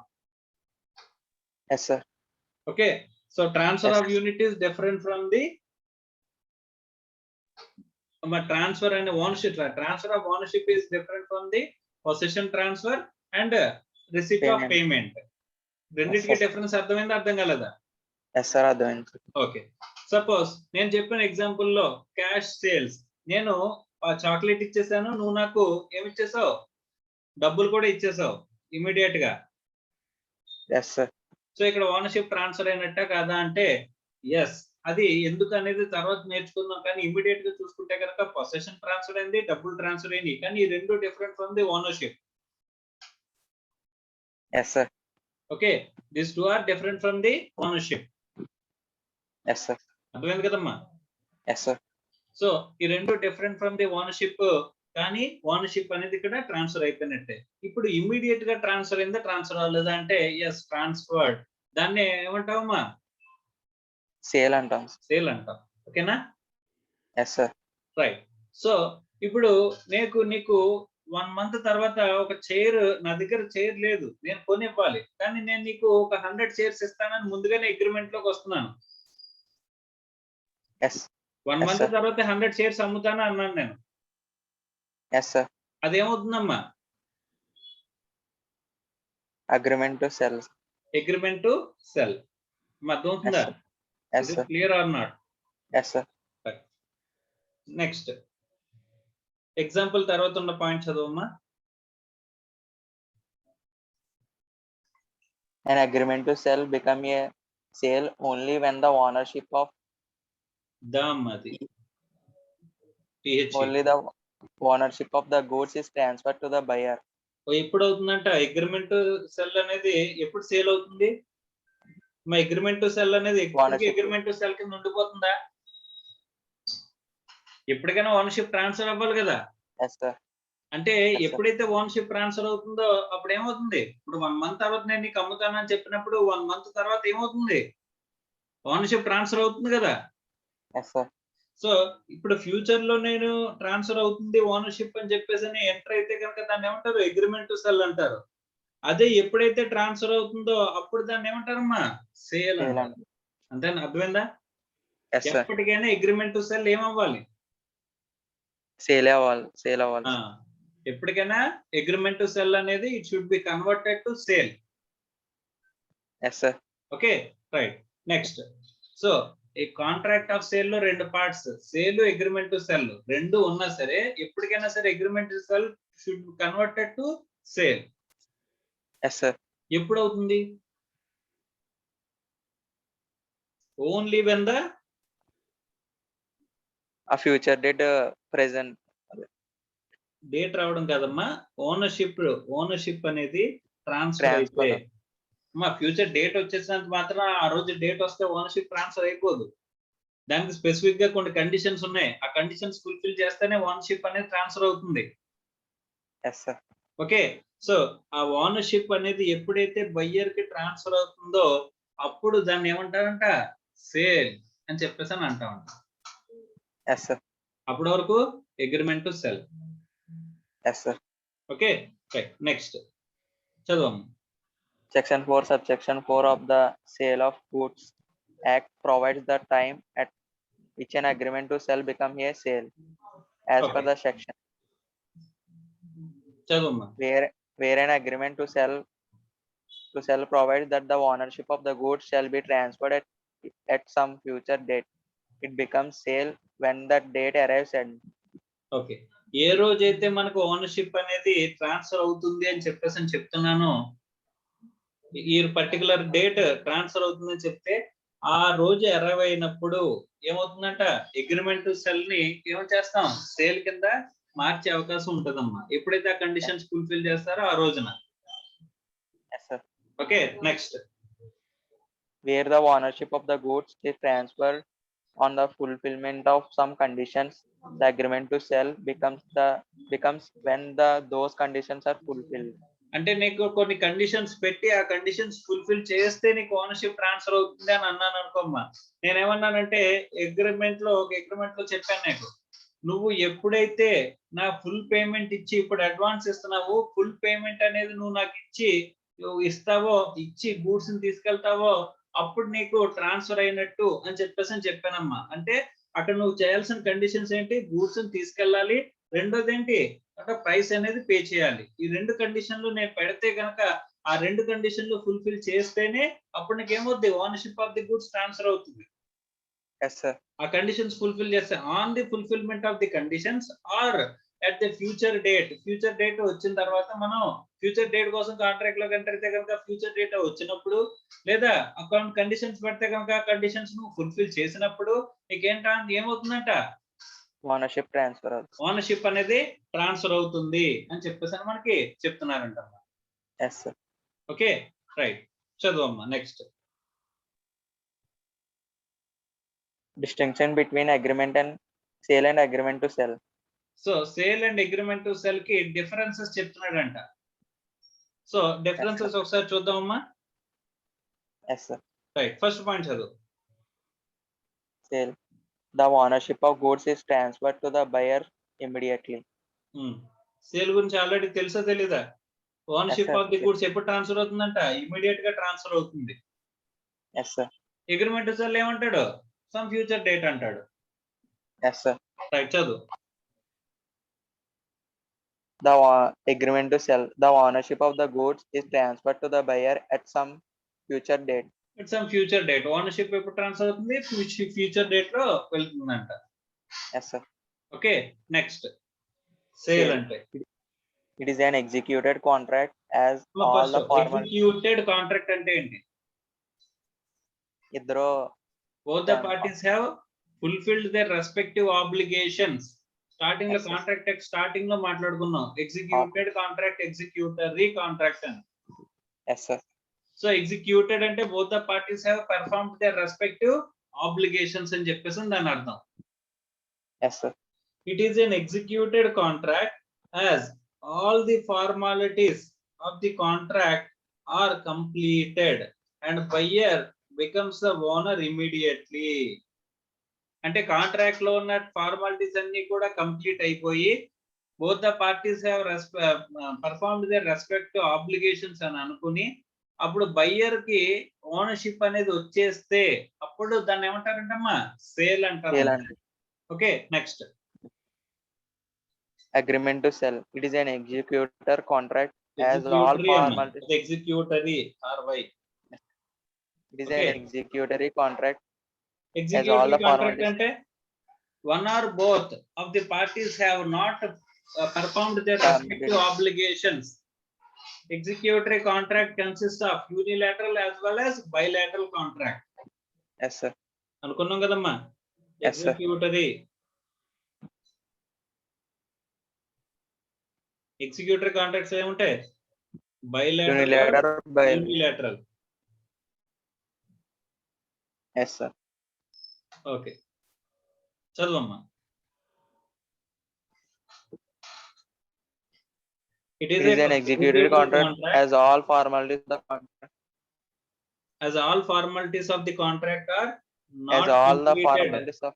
Yes sir. Okay, so transfer Yes. Of unit is different from the transfer and ownership. Transfer of ownership is different from the possession transfer and receipt of payment. రెండింటికి difference అర్థమైందా అర్థం కాలేదా? Yes sir, అర్థమైంది. Okay, suppose నేను చెప్పిన example లో cash sales, నేను ఆ చాక్లెట్ ఇచ్చేసాను, నువ్వు నాకు ఏమి ఇచ్చేసావు, డబ్బులు కూడా ఇచ్చేసావు ఇమీడియట్ గా. Yes sir. సో ఇక్కడ ఓనర్షిప్ ట్రాన్స్ఫర్ అయినట్ట కాదా అంటే ఎస్. అది ఎందుకు అనేది తర్వాత నేర్చుకుందాం, కానీ ఇమీడియట్ గా చూసుకుంటే కనుక పొసెషన్ ట్రాన్స్ఫర్ అయింది, డబ్బులు ట్రాన్స్ఫర్ అయింది, కానీ ఈ రెండు different from the ownership. Yes sir. Okay, these two are different from the ownership. Yes sir. అర్థమైంది కదమ్మా? Yes sir. సో ఈ రెండు డిఫరెంట్ ఫ్రమ్ ది ఓనర్షిప్, కానీ ఓనర్షిప్ అనేది ఇక్కడ ట్రాన్స్ఫర్ అయిపోయినట్టే. ఇప్పుడు ఇమ్మీడియట్ గా ట్రాన్స్ఫర్ అయిందా ట్రాన్స్ఫర్ అవ్వలేదా అంటే ఎస్ ట్రాన్స్ఫర్డ్. దాన్ని ఏమంటావమ్మా? సేల్ అంటాం. సేల్ అంటాం. ఓకేనా? Yes sir. రైట్. సో ఇప్పుడు నీకు 1 month తర్వాత ఒక చైర్, నా దగ్గర చైర్ లేదు, నేను కొనివ్వాలి, కానీ నేను నీకు ఒక 100 చైర్స్ ఇస్తానని ముందుగానే అగ్రిమెంట్ లోకి వస్తున్నాను. ఎస్. 1 month తర్వాత 100 చైర్స్ అమ్ముతాను అన్నాను నేను. Yes sir. అదేమవుతుందమ్మా? Agreement to sell. Agreement to sell. అర్థమవుతుందా? Yes sir. Clear or not? Yes sir. Next example తర్వాత ఉన్న పాయింట్ చదవమ్మా. An agreement to sell become a sale only when the ownership of దామది only the ownership of the goods is transferred to the buyer. ఎప్పుడు అవుతుందంట agreement sell అనేది? ఎప్పుడు sale అవుతుంది? మా agreement sell అనేది అగ్రిమెంట్ సెల్ కింద ఉండిపోతుందా? ఎప్పటికైనా ఓనర్షిప్ ట్రాన్స్ఫర్ అవ్వాలి కదా. Yes sir. అంటే Yes, sir. ఎప్పుడైతే ఓనర్షిప్ ట్రాన్స్ఫర్ అవుతుందో అప్పుడు ఏమవుతుంది? ఇప్పుడు 1 month తర్వాత నేను నీకు అమ్ముతానని చెప్పినప్పుడు 1 month తర్వాత ఏమవుతుంది? ఓనర్షిప్ ట్రాన్స్ఫర్ అవుతుంది కదా. Yes sir. సో ఇప్పుడు ఫ్యూచర్ లో నేను ట్రాన్స్ఫర్ అవుతుంది ఓనర్షిప్ అని చెప్పేసి ఎంటర్ అయితే కనుక దాన్ని ఏమంటారు? అగ్రిమెంట్ టు సెల్ అంటారు. అదే ఎప్పుడైతే ట్రాన్స్ఫర్ అవుతుందో అప్పుడు దాన్ని ఏమంటారమ్మా? సేల్ అంటారు. అంతేనా? అర్థమైందా? Yes sir. ఎప్పటికైనా అగ్రిమెంట్ టు సెల్ ఏమవ్వాలి? సేల్ అవ్వాలి. ఎప్పటికైనా అగ్రిమెంట్ టు సెల్ అనేది it should be converted to sale. Yes sir. Okay, right. Next so ఈ కాంట్రాక్ట్ ఆఫ్ సేల్ లో రెండు parts, sale, agreement to sell రెండు ఉన్నా సరే ఎప్పటికైనా సరే agreement to sell should converted to sale. Yes, sir. ఎప్పుడు అవుతుంది? Only when the A future date present. Date రావడం కాదమ్మా, ఓనర్షిప్ అనేది ట్రాన్స్ఫర్ Transfer. అయితే. అమ్మా ఫ్యూచర్ డేట్ వచ్చేసినంత మాత్రం ఆ రోజు డేట్ వస్తే ఓనర్షిప్ ట్రాన్స్ఫర్ అయిపోదు. దానికి స్పెసిఫిక్ గా కొన్ని కండిషన్స్ ఉన్నాయి, ఆ కండిషన్స్ ఫుల్ఫిల్ చేస్తేనే ఓనర్షిప్ అనేది ట్రాన్స్ఫర్ అవుతుంది. Yes, sir. ఓకే, సో ఆ ఓనర్షిప్ అనేది ఎప్పుడైతే బయ్యర్ కి ట్రాన్స్ఫర్ అవుతుందో అప్పుడు దాన్ని ఏమంటారంట, సేల్ అని చెప్పేసి అని అంటా ఉంటాం. Yes, sir. అప్పటి వరకు agreement to sell. Yes, sir. Okay, next చదవము. Section 4, subsection 4 of the Sale of Goods Act provides the time at which an agreement to sell become a sale. As per Okay. the section, చదవమ్మా. where an agreement to sell provides that the ownership of the goods shall be transferred at some future date, it becomes sale when that date arrives at. Okay, ఏ రోజైతే మనకు ownership అనేది transfer అవుతుంది అని చెప్పేసి అని చెప్తున్నానో, ఈ పర్టికులర్ డేట్ ట్రాన్స్ఫర్ అవుతుందని చెప్తే ఆ రోజు అరైవ్ అయినప్పుడు ఏమవుతుందంట, అగ్రిమెంట్ టు సెల్ ని ఏం చేస్తాం, సేల్ కింద మార్చే అవకాశం ఉంటుందమ్మా, ఎప్పుడైతే ఆ కండిషన్స్ ఫుల్ఫిల్ చేస్తారో ఆ రోజున. Yes, sir. Okay, next. Where the ownership of the goods is transferred on the fulfillment of some conditions, the agreement to sell becomes when those conditions are fulfilled. అంటే నీకు కొన్ని కండిషన్స్ పెట్టి ఆ conditions fulfil చేస్తే నీకు ownership transfer అవుతుంది అని అన్నాను అనుకోమ్మా. నేనేమన్నానంటే అగ్రిమెంట్ లో చెప్పాను నీకు, నువ్వు ఎప్పుడైతే నా ఫుల్ పేమెంట్ ఇచ్చి, ఇప్పుడు అడ్వాన్స్ ఇస్తున్నావు, ఫుల్ పేమెంట్ అనేది నువ్వు నాకు ఇచ్చి గూడ్స్ ని తీసుకెళ్తావో అప్పుడు నీకు ట్రాన్స్ఫర్ అయినట్టు అని చెప్పానమ్మా. అంటే అక్కడ నువ్వు చేయాల్సిన కండిషన్స్ ఏంటి, గూడ్స్ ని తీసుకెళ్ళాలి, రెండోది ఏంటి అంటే ప్రైస్ అనేది పే చేయాలి. ఈ రెండు కండిషన్లు నేను పెడితే కనుక ఆ రెండు కండిషన్లు ఫుల్ఫిల్ చేస్తేనే అప్పుడు నీకు ఏమవుద్ది, ownership of the goods transfer అవుతుంది. Yes, sir. ఆ కండిషన్స్ ఫుల్ఫిల్ చేస్తే on the fulfilment of the conditions or at the future date వచ్చిన తర్వాత మనం ఫ్యూచర్ డేట్ కోసం కాంట్రాక్ట్ లో కంటే కనుక ఫ్యూచర్ డేట్ వచ్చినప్పుడు, లేదా అకౌంట్ కండిషన్స్ పెడితే కనుక కండిషన్స్ ను ఫుల్ఫిల్ చేసినప్పుడు ఏమవుతుందంట, Ownership transfer. ఓనర్షిప్ అనేది ట్రాన్స్ఫర్ అవుతుంది అని చెప్పేసి మనకి చెప్తున్నారంట. Yes, sir. ఓకే, రైట్, చదువమ్మా next. Distinction between agreement and sale and agreement to sell. So sale and agreement to sell కి డిఫరెన్సెస్ చెప్తున్నాడంట. సో డిఫరెన్సెస్ ఒకసారి చూద్దామమ్మా. Yes, sir. Right, first point చదువు. Sale. The ownership of goods is transferred to the buyer immediately. Sale గురించి already తెలుసా తెలీదా? Ownership Yes, sir. Of the goods ఎప్పుడు transfer అవుతుందంట, ఇమీడియట్ గా ట్రాన్స్ఫర్ అవుతుంది. Yes, sir. Agreement to cell ఏమంటాడు, some future date అంటాడు. Yes, sir. రైట్, చదువు. The agreement to sell. The ownership of the goods is transferred to the buyer at some future date. It's some future date, ownership ఎప్పుడు transfer అవుతుంది, future date లో వెళ్తుందంట. Yes, sir. Okay, next. Sale Sale. అంటే It is an executed contract as all the formal. Executed contract అంటే ఏంటి? ఇద్దరు Both the parties have fulfilled their respective obligations. Starting లో Yes, sir. Contract starting లో మాట్లాడుకున్నాం, executed contract, ఎగ్జిక్యూటరీ contract అని. Yes, sir. So executed అంటే both the parties have performed their respective obligations అని చెప్పేసి దాని అర్థం. Yes, sir. It is an executed contract as all the formalities of the contract are completed and buyer becomes the owner immediately. అంటే contract లో ఉన్న formalities అన్ని కూడా complete అయిపోయి both the parties have performed their respective obligations అని అనుకుని అప్పుడు buyer కి ఓనర్షిప్ అనేది వచ్చేస్తే అప్పుడు దాన్ని ఏమంటారంటమ్మా, సేల్ అంటారు. Okay, next. Agreement to sell. It is an executor contract as all formalities. Executory or why. It is Okay. an executory contract executory contract formalities- అంటే one or both of the parties have not performed their respective obligations. Executory contract consists of unilateral as well as bilateral contract. Yes, sir. అనుకున్నాం కదమ్మా. Yes, sir. Executory contracts ఏముంటాయి? Bilateral, unilateral. Yes, sir. Okay, చదవమ్మా. It It is an executed contract as all formalities of the contract. As all formalities of the contract are not As all the completed formalities of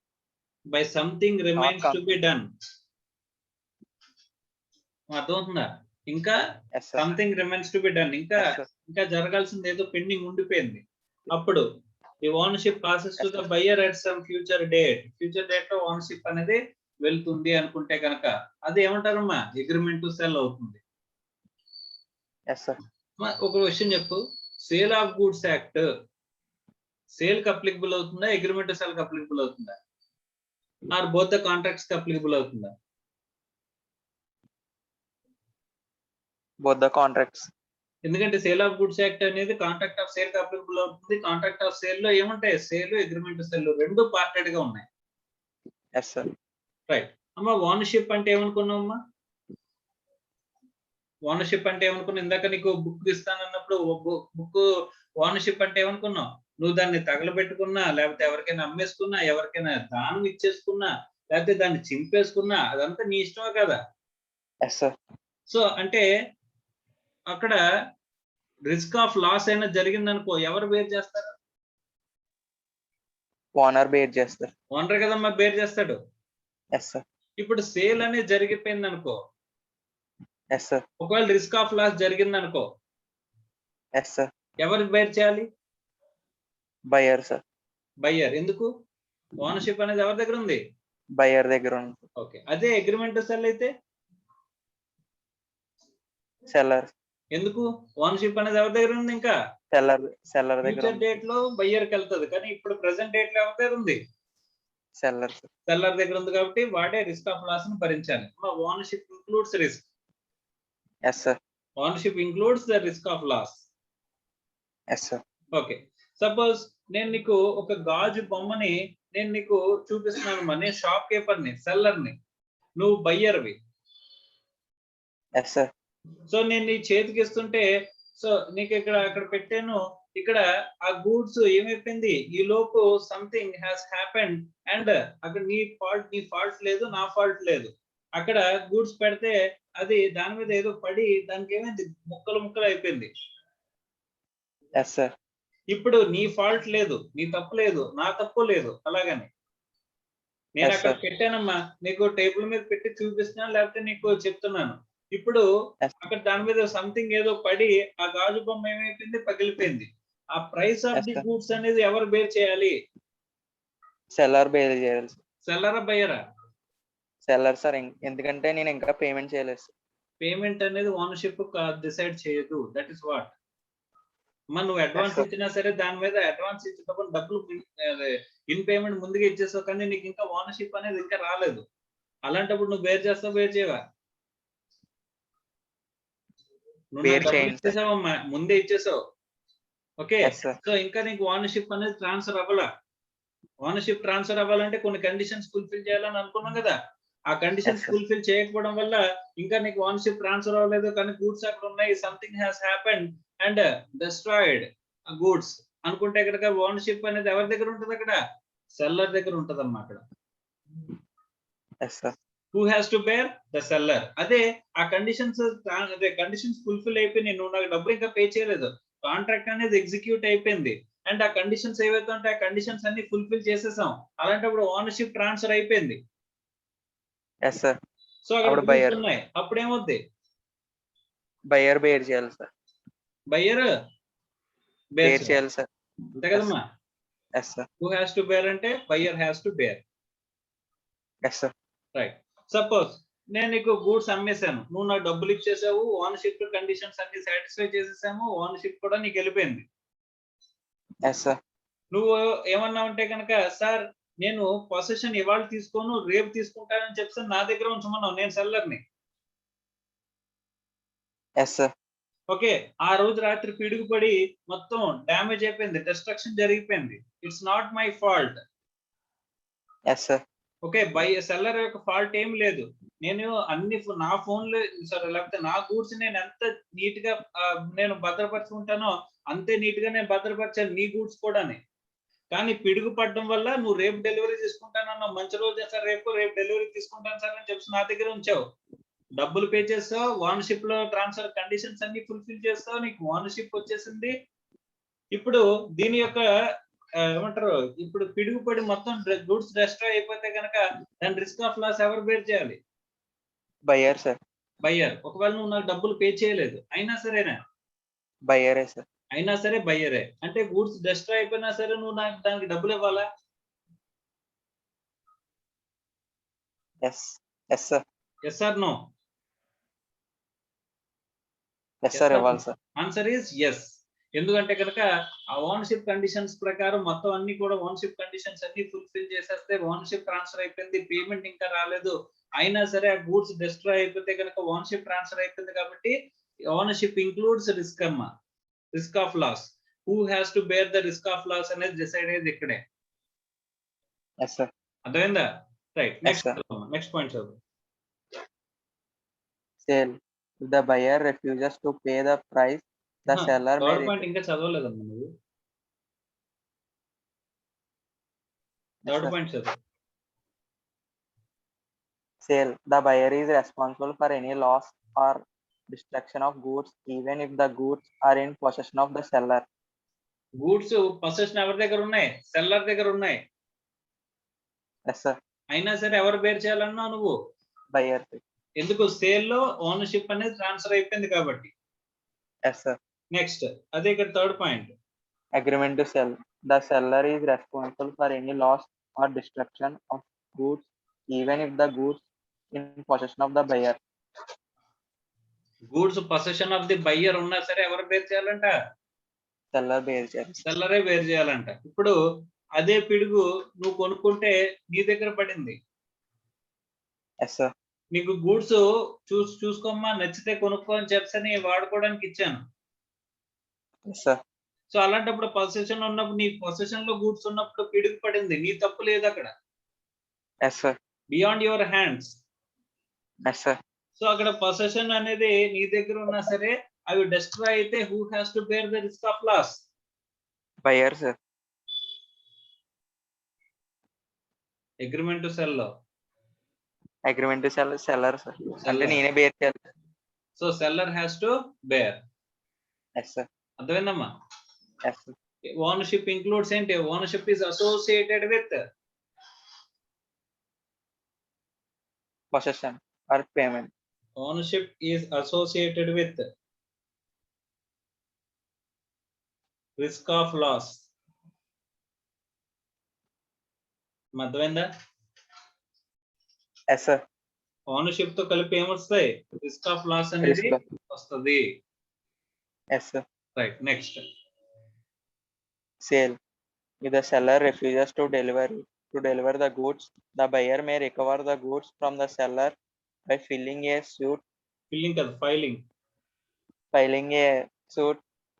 by something remains to be completed. done. అర్థమవుతుందా? ఇంకా Yes, sir. Something remains to be done, ఇంకా Yes, sir. ఇంకా జరగాల్సింది ఏదో pending ఉండిపోయింది. అప్పుడు ఈ ownership passes to the buyer at some future date. Future date లో ఓనర్షిప్ అనేది వెళ్తుంది అనుకుంటే కనుక అది ఏమంటారమ్మా? అగ్రిమెంట్ టు సెల్ అవుతుంది. Yes, sir. ఒక విషయం చెప్పు, sale of goods act sale కి అప్లికబుల్ అవుతుందా, అగ్రిమెంట్ టు సెల్ కి అప్లికబుల్ అవుతుందా, ఆర్ బోత్ ద కాంట్రాక్ట్స్ కి అప్లికబుల్ అవుతుందా? Both the contracts. ఎందుకంటే సేల్ ఆఫ్ గుడ్స్ యాక్ట్ అనేది కాంట్రాక్ట్ ఆఫ్ సేల్ కి అప్లికబుల్ అవుతుంది. కాంట్రాక్ట్ ఆఫ్ సేల్ లో ఏముంటాయి? సేల్, అగ్రిమెంట్ టు సెల్ రెండు పార్టెడ్ గా ఉన్నాయి. Yes, sir. రైట్ అమ్మా. ఓనర్షిప్ అంటే ఏమనుకున్నావమ్మా? ఓనర్షిప్ అంటే ఏమనుకున్నావు? ఇందాక నీకు బుక్ ఇస్తానన్నప్పుడు బుక్ ఓనర్షిప్ అంటే ఏమనుకున్నావు? నువ్వు దాన్ని తగలబెట్టుకున్నా, లేకపోతే ఎవరికైనా అమ్మేసుకున్నా, ఎవరికైనా దానం ఇచ్చేసుకున్నా, లేకపోతే దాన్ని చింపేసుకున్నా, అదంతా నీ ఇష్టమే కదా. Yes, sir. సో అంటే అక్కడ రిస్క్ ఆఫ్ లాస్ అయినా జరిగిందనుకో, ఎవరు బేర్ చేస్తారు? Owner bear చేస్తారు. ఓనర్ కదమ్మా బేర్ చేస్తాడు. Yes, sir. ఇప్పుడు సేల్ అనేది జరిగిపోయింది అనుకో, Yes, sir. ఒకవేళ రిస్క్ ఆఫ్ లాస్ జరిగింది అనుకో, Yes, sir. ఎవరు బేర్ చేయాలి? Buyer, sir. బయ్యర్. ఎందుకు? ఓనర్షిప్ అనేది ఎవరి దగ్గర ఉంది? Buyer దగ్గర ఉంది. ఓకే. అదే అగ్రిమెంట్ సెల్ అయితే Seller. ఎందుకు? ఓనర్షిప్ అనేది ఎవరి దగ్గర ఉంది? ఇంకా Seller దగ్గర ఫ్యూచర్ ఉంది. డేట్ లో బయ్యర్ కి వెళ్తుంది, కానీ ఇప్పుడు ప్రెసెంట్ డేట్ లో ఎవరి దగ్గర ఉంది? Seller, sir. సెల్లర్ దగ్గర ఉంది. కాబట్టి వాడే రిస్క్ ఆఫ్ లాస్ ని భరించాలి. Ownership includes risk. Yes, sir. Ownership includes the risk of loss. Yes, sir. Okay. Suppose నేను నీకు ఒక గాజు బొమ్మని నేను నీకు చూపిస్తున్నాను, నేను షాప్ కీపర్ ని, సెల్లర్ ని, నువ్వు బయ్యర్వి. Yes, sir. సో నేను నీ చేతికి ఇస్తుంటే, సో నీకు అక్కడ పెట్టాను, ఇక్కడ ఆ గూడ్స్ ఏమైపోయింది, ఈ లోపు సంథింగ్ హ్యాస్ హ్యాపెండ్ అండ్ అక్కడ నీ ఫాల్ట్ లేదు, నా ఫాల్ట్ లేదు. అక్కడ గూడ్స్ పెడితే అది దాని మీద ఏదో పడి దానికి ఏమైంది, ముక్కలు అయిపోయింది. Yes, sir. ఇప్పుడు నీ ఫాల్ట్ లేదు, నీ తప్పు లేదు, నా తప్పు లేదు. అలాగని నేను Yes, అక్కడ sir. పెట్టానమ్మా, నీకు టేబుల్ మీద పెట్టి చూపిస్తున్నాను, లేకపోతే నీకు చెప్తున్నాను. ఇప్పుడు Yes. అక్కడ దాని మీద సంథింగ్ ఏదో పడి ఆ గాజు బొమ్మ ఏమైపోయింది, పగిలిపోయింది. ఆ price of Yes, the sir. Goods అనేది ఎవరు బేర్ చేయాలి? Seller bear చేయాలి. సెల్లరా బయ్యరా? Seller, sir. ఎందుకంటే నేను ఇంకా పేమెంట్ చేయలేదు, sir. పేమెంట్ అనేది ఓనర్షిప్ డిసైడ్ చేయదు. That is what. నువ్వు అడ్వాన్స్ Yes, sir. ఇచ్చినా సరే దాని మీద అడ్వాన్స్ ఇచ్చేటప్పుడు డబ్బులు ఇన్ పేమెంట్ ముందుగా ఇచ్చేసావు, కానీ నీకు ఇంకా ఓనర్షిప్ అనేది ఇంకా రాలేదు. అలాంటప్పుడు నువ్వు బేర్ చేస్తావు, బేర్ చేయవా? నువ్వు Bear నాకు డబ్బులు చేయండి, sir. ఇచ్చేసావమ్మా, ముందే ఇచ్చేసావు. ఓకే. Yes, sir. సో ఇంకా నీకు ఓనర్షిప్ అనేది ట్రాన్స్ఫర్ అవ్వాలా. ఓనర్షిప్ ట్రాన్స్ఫర్ అవ్వాలంటే కొన్ని కండిషన్స్ ఫుల్ఫిల్ చేయాలని అనుకున్నాం కదా. ఆ కండిషన్స్ Yes, sir. ఫుల్ఫిల్ చేయకపోవడం వల్ల ఇంకా నీకు ఓనర్షిప్ ట్రాన్స్ఫర్ అవ్వలేదు, కానీ గూడ్స్ అక్కడ ఉన్నాయి, something has happened and destroyed goods అనుకుంటే కనుక ఓనర్షిప్ అనేది ఎవరి దగ్గర ఉంటుంది? అక్కడ సెల్లర్ దగ్గర ఉంటుంది అమ్మా. అక్కడ Yes, sir. Who has to bear? The seller. అదే ఆ కండిషన్స్ ఫుల్ఫిల్ అయిపోయి నువ్వు నాకు డబ్బులు ఇంకా పే చేయలేదు, కాంట్రాక్ట్ అనేది ఎగ్జిక్యూట్ అయిపోయింది, అండ్ ఆ కండిషన్స్ ఏవైతే ఉంటాయి ఆ కండిషన్స్ అన్ని ఫుల్ఫిల్ చేసేసాం. అలాంటప్పుడు ఓనర్షిప్ ట్రాన్స్ఫర్ అయిపోయింది. Yes, sir. సో అక్కడ అప్పుడు goods buyer. ఉన్నాయి. అప్పుడు ఏమవుద్ది? Buyer bear చేయాలి, sir. బయ్యర్ Bear చేయాలి, sir. అంతే కదమ్మా. Yes, sir. Who has to bear అంటే buyer has to bear. Yes, sir. Right. Suppose నేను నీకు గూడ్స్ అమ్మేశాను, నువ్వు నాకు డబ్బులు ఇచ్చేసావు, ఓనర్షిప్ కండిషన్స్ అన్ని సాటిస్ఫై చేసేసాము, ఓనర్షిప్ కూడా నీకు వెళ్ళిపోయింది. Yes, sir. నువ్వు ఏమన్నా ఉంటే కనుక సార్ నేను పొసెషన్ ఇవాళ తీసుకోను రేపు తీసుకుంటానని చెప్తే నా దగ్గర ఉంచమన్నావు, నేను సెల్లర్ని. Yes sir. ఓకే, ఆ రోజు రాత్రి పిడుగుపడి మొత్తం డ్యామేజ్ అయిపోయింది, డిస్ట్రక్షన్ జరిగిపోయింది. It's not my fault. Yes sir. Okay, by seller యొక్క ఫాల్ట్ ఏం లేదు. నేను అన్ని నా ఫోన్ లో సరే లేకపోతే నా గూడ్స్ నేను ఎంత నీట్ గా నేను భద్రపరుచుకుంటానో అంతే నీట్ గా నేను భద్రపరచాను నీ గూడ్స్ కూడాని. కానీ పిడుగు పడడం వల్ల నువ్వు రేపు డెలివరీ తీసుకుంటానన్నా, మంచి రోజు సార్ రేపు డెలివరీ తీసుకుంటాను సార్ అని చెప్పి నా దగ్గర ఉంచావు, డబ్బులు పే చేస్తావు, ఓనర్షిప్ లో ట్రాన్స్ఫర్ కండిషన్స్ అన్ని ఫుల్ఫిల్ చేస్తావు, నీకు ఓనర్షిప్ వచ్చేసింది. ఇప్పుడు దీని యొక్క ఏమంటారు, ఇప్పుడు పిడుగు పడి మొత్తం గూడ్స్ డెస్ట్రాయ్ అయిపోతే కనుక దాని రిస్క్ ఆఫ్ లాస్ ఎవరు బేర్ చేయాలి? Buyer sir. బయ్యర్. ఒకవేళ నువ్వు నాకు డబ్బులు పే చేయలేదు అయినా సరేనా? బయ్యరే సార్. అయినా సరే బయ్యరే. అంటే గూడ్స్ డెస్ట్రాయ్ అయిపోయినా సరే నువ్వు నాకు దానికి డబ్బులు ఇవ్వాలా? Yes. Yes sir. Yes or no? Yes sir, ఇవ్వాలి సార్. Answer is yes. ఎందుకంటే కనుక ఆ ఓనర్షిప్ కండిషన్స్ ప్రకారం మొత్తం అన్ని కూడా ఓనర్షిప్ కండిషన్స్ అన్ని ఫుల్ఫిల్ చేసేస్తే ఓనర్షిప్ ట్రాన్స్ఫర్ అయిపోయింది, పేమెంట్ ఇంకా రాలేదు, అయినా సరే ఆ గూడ్స్ డిస్ట్రాయ్ అయిపోతే కనుక ఓనర్షిప్ ట్రాన్స్ఫర్ అయిపోయింది కాబట్టి ఓనర్షిప్ ఇంక్లూడ్స్ రిస్క్ అమ్మా, risk of loss. Who has to bear the risk of loss అనేది డిసైడ్ అయ్యేది ఇక్కడే. Yes sir. అర్థమైందా? Right, Yes, sir. Next point చదువు. Sale. If the buyer refuses to pay the price, the seller may third point ఇంకా చదవలేదమ్మా నువ్వు. Third point చదువు. Sale. The buyer is responsible for any loss or destruction of goods, even if the goods are in possession of the seller. Goods possession ఎవరి దగ్గర ఉన్నాయి? Seller దగ్గర ఉన్నాయి. Yes, sir. అయినా సరే ఎవరు బేర్ చేయాలన్నావు నువ్వు? Buyer. ఎందుకు? సేల్ లో ఓనర్షిప్ అనేది ట్రాన్స్ఫర్ అయిపోయింది కాబట్టి. Yes, sir. నెక్స్ట్ అదే ఇక్కడ third point. Agreement to sell. The seller is responsible for any loss or destruction of goods, even if the goods in possession of the buyer. Goods possession of the buyer ఉన్నా సరే ఎవరు bear చేయాలంట? Seller bear చేయాలి. సెల్లరే bear చేయాలంట. ఇప్పుడు అదే పిడుగు నువ్వు కొనుక్కుంటే నీ దగ్గర పడింది. Yes, sir. నీకు గూడ్స్ చూసుకోమ్మా, నచ్చితే కొనుక్కో అని చెప్పని వాడుకోవడానికి ఇచ్చాను. Yes, sir. సో అలాంటప్పుడు పొసెషన్ ఉన్నప్పుడు, నీ పొసెషన్ లో గూడ్స్ ఉన్నప్పుడు పిడుగు పడింది, నీ తప్పు లేదు అక్కడ. Yes, sir. Beyond your hands. Yes, sir. So అక్కడ పొసెషన్ అనేది నీ దగ్గర ఉన్నా సరే అవి డిస్ట్రాయ్ అయితే who has to bear the risk of loss? Buyer, sir. Agreement to sell లో Agreement to sell, seller, sir. అంటే Seller. నేనే బేర్ చేయాలి. So seller has to bear. Yes, sir. అర్థమైందమ్మా? Yes, sir. ఓనర్షిప్ ఇంక్లూడ్స్ ఏంటి? Ownership is associated with Possession or payment. Ownership is associated with risk of loss. అర్థమైందా? Yes, sir. Ownership తో కలిపి ఏమొస్తాయి? Risk of loss అనేది Risk. వస్తుంది. Yes, sir. Right, next. Sale. If the seller refuses to deliver the goods, the buyer may recover the goods from the seller by filing a suit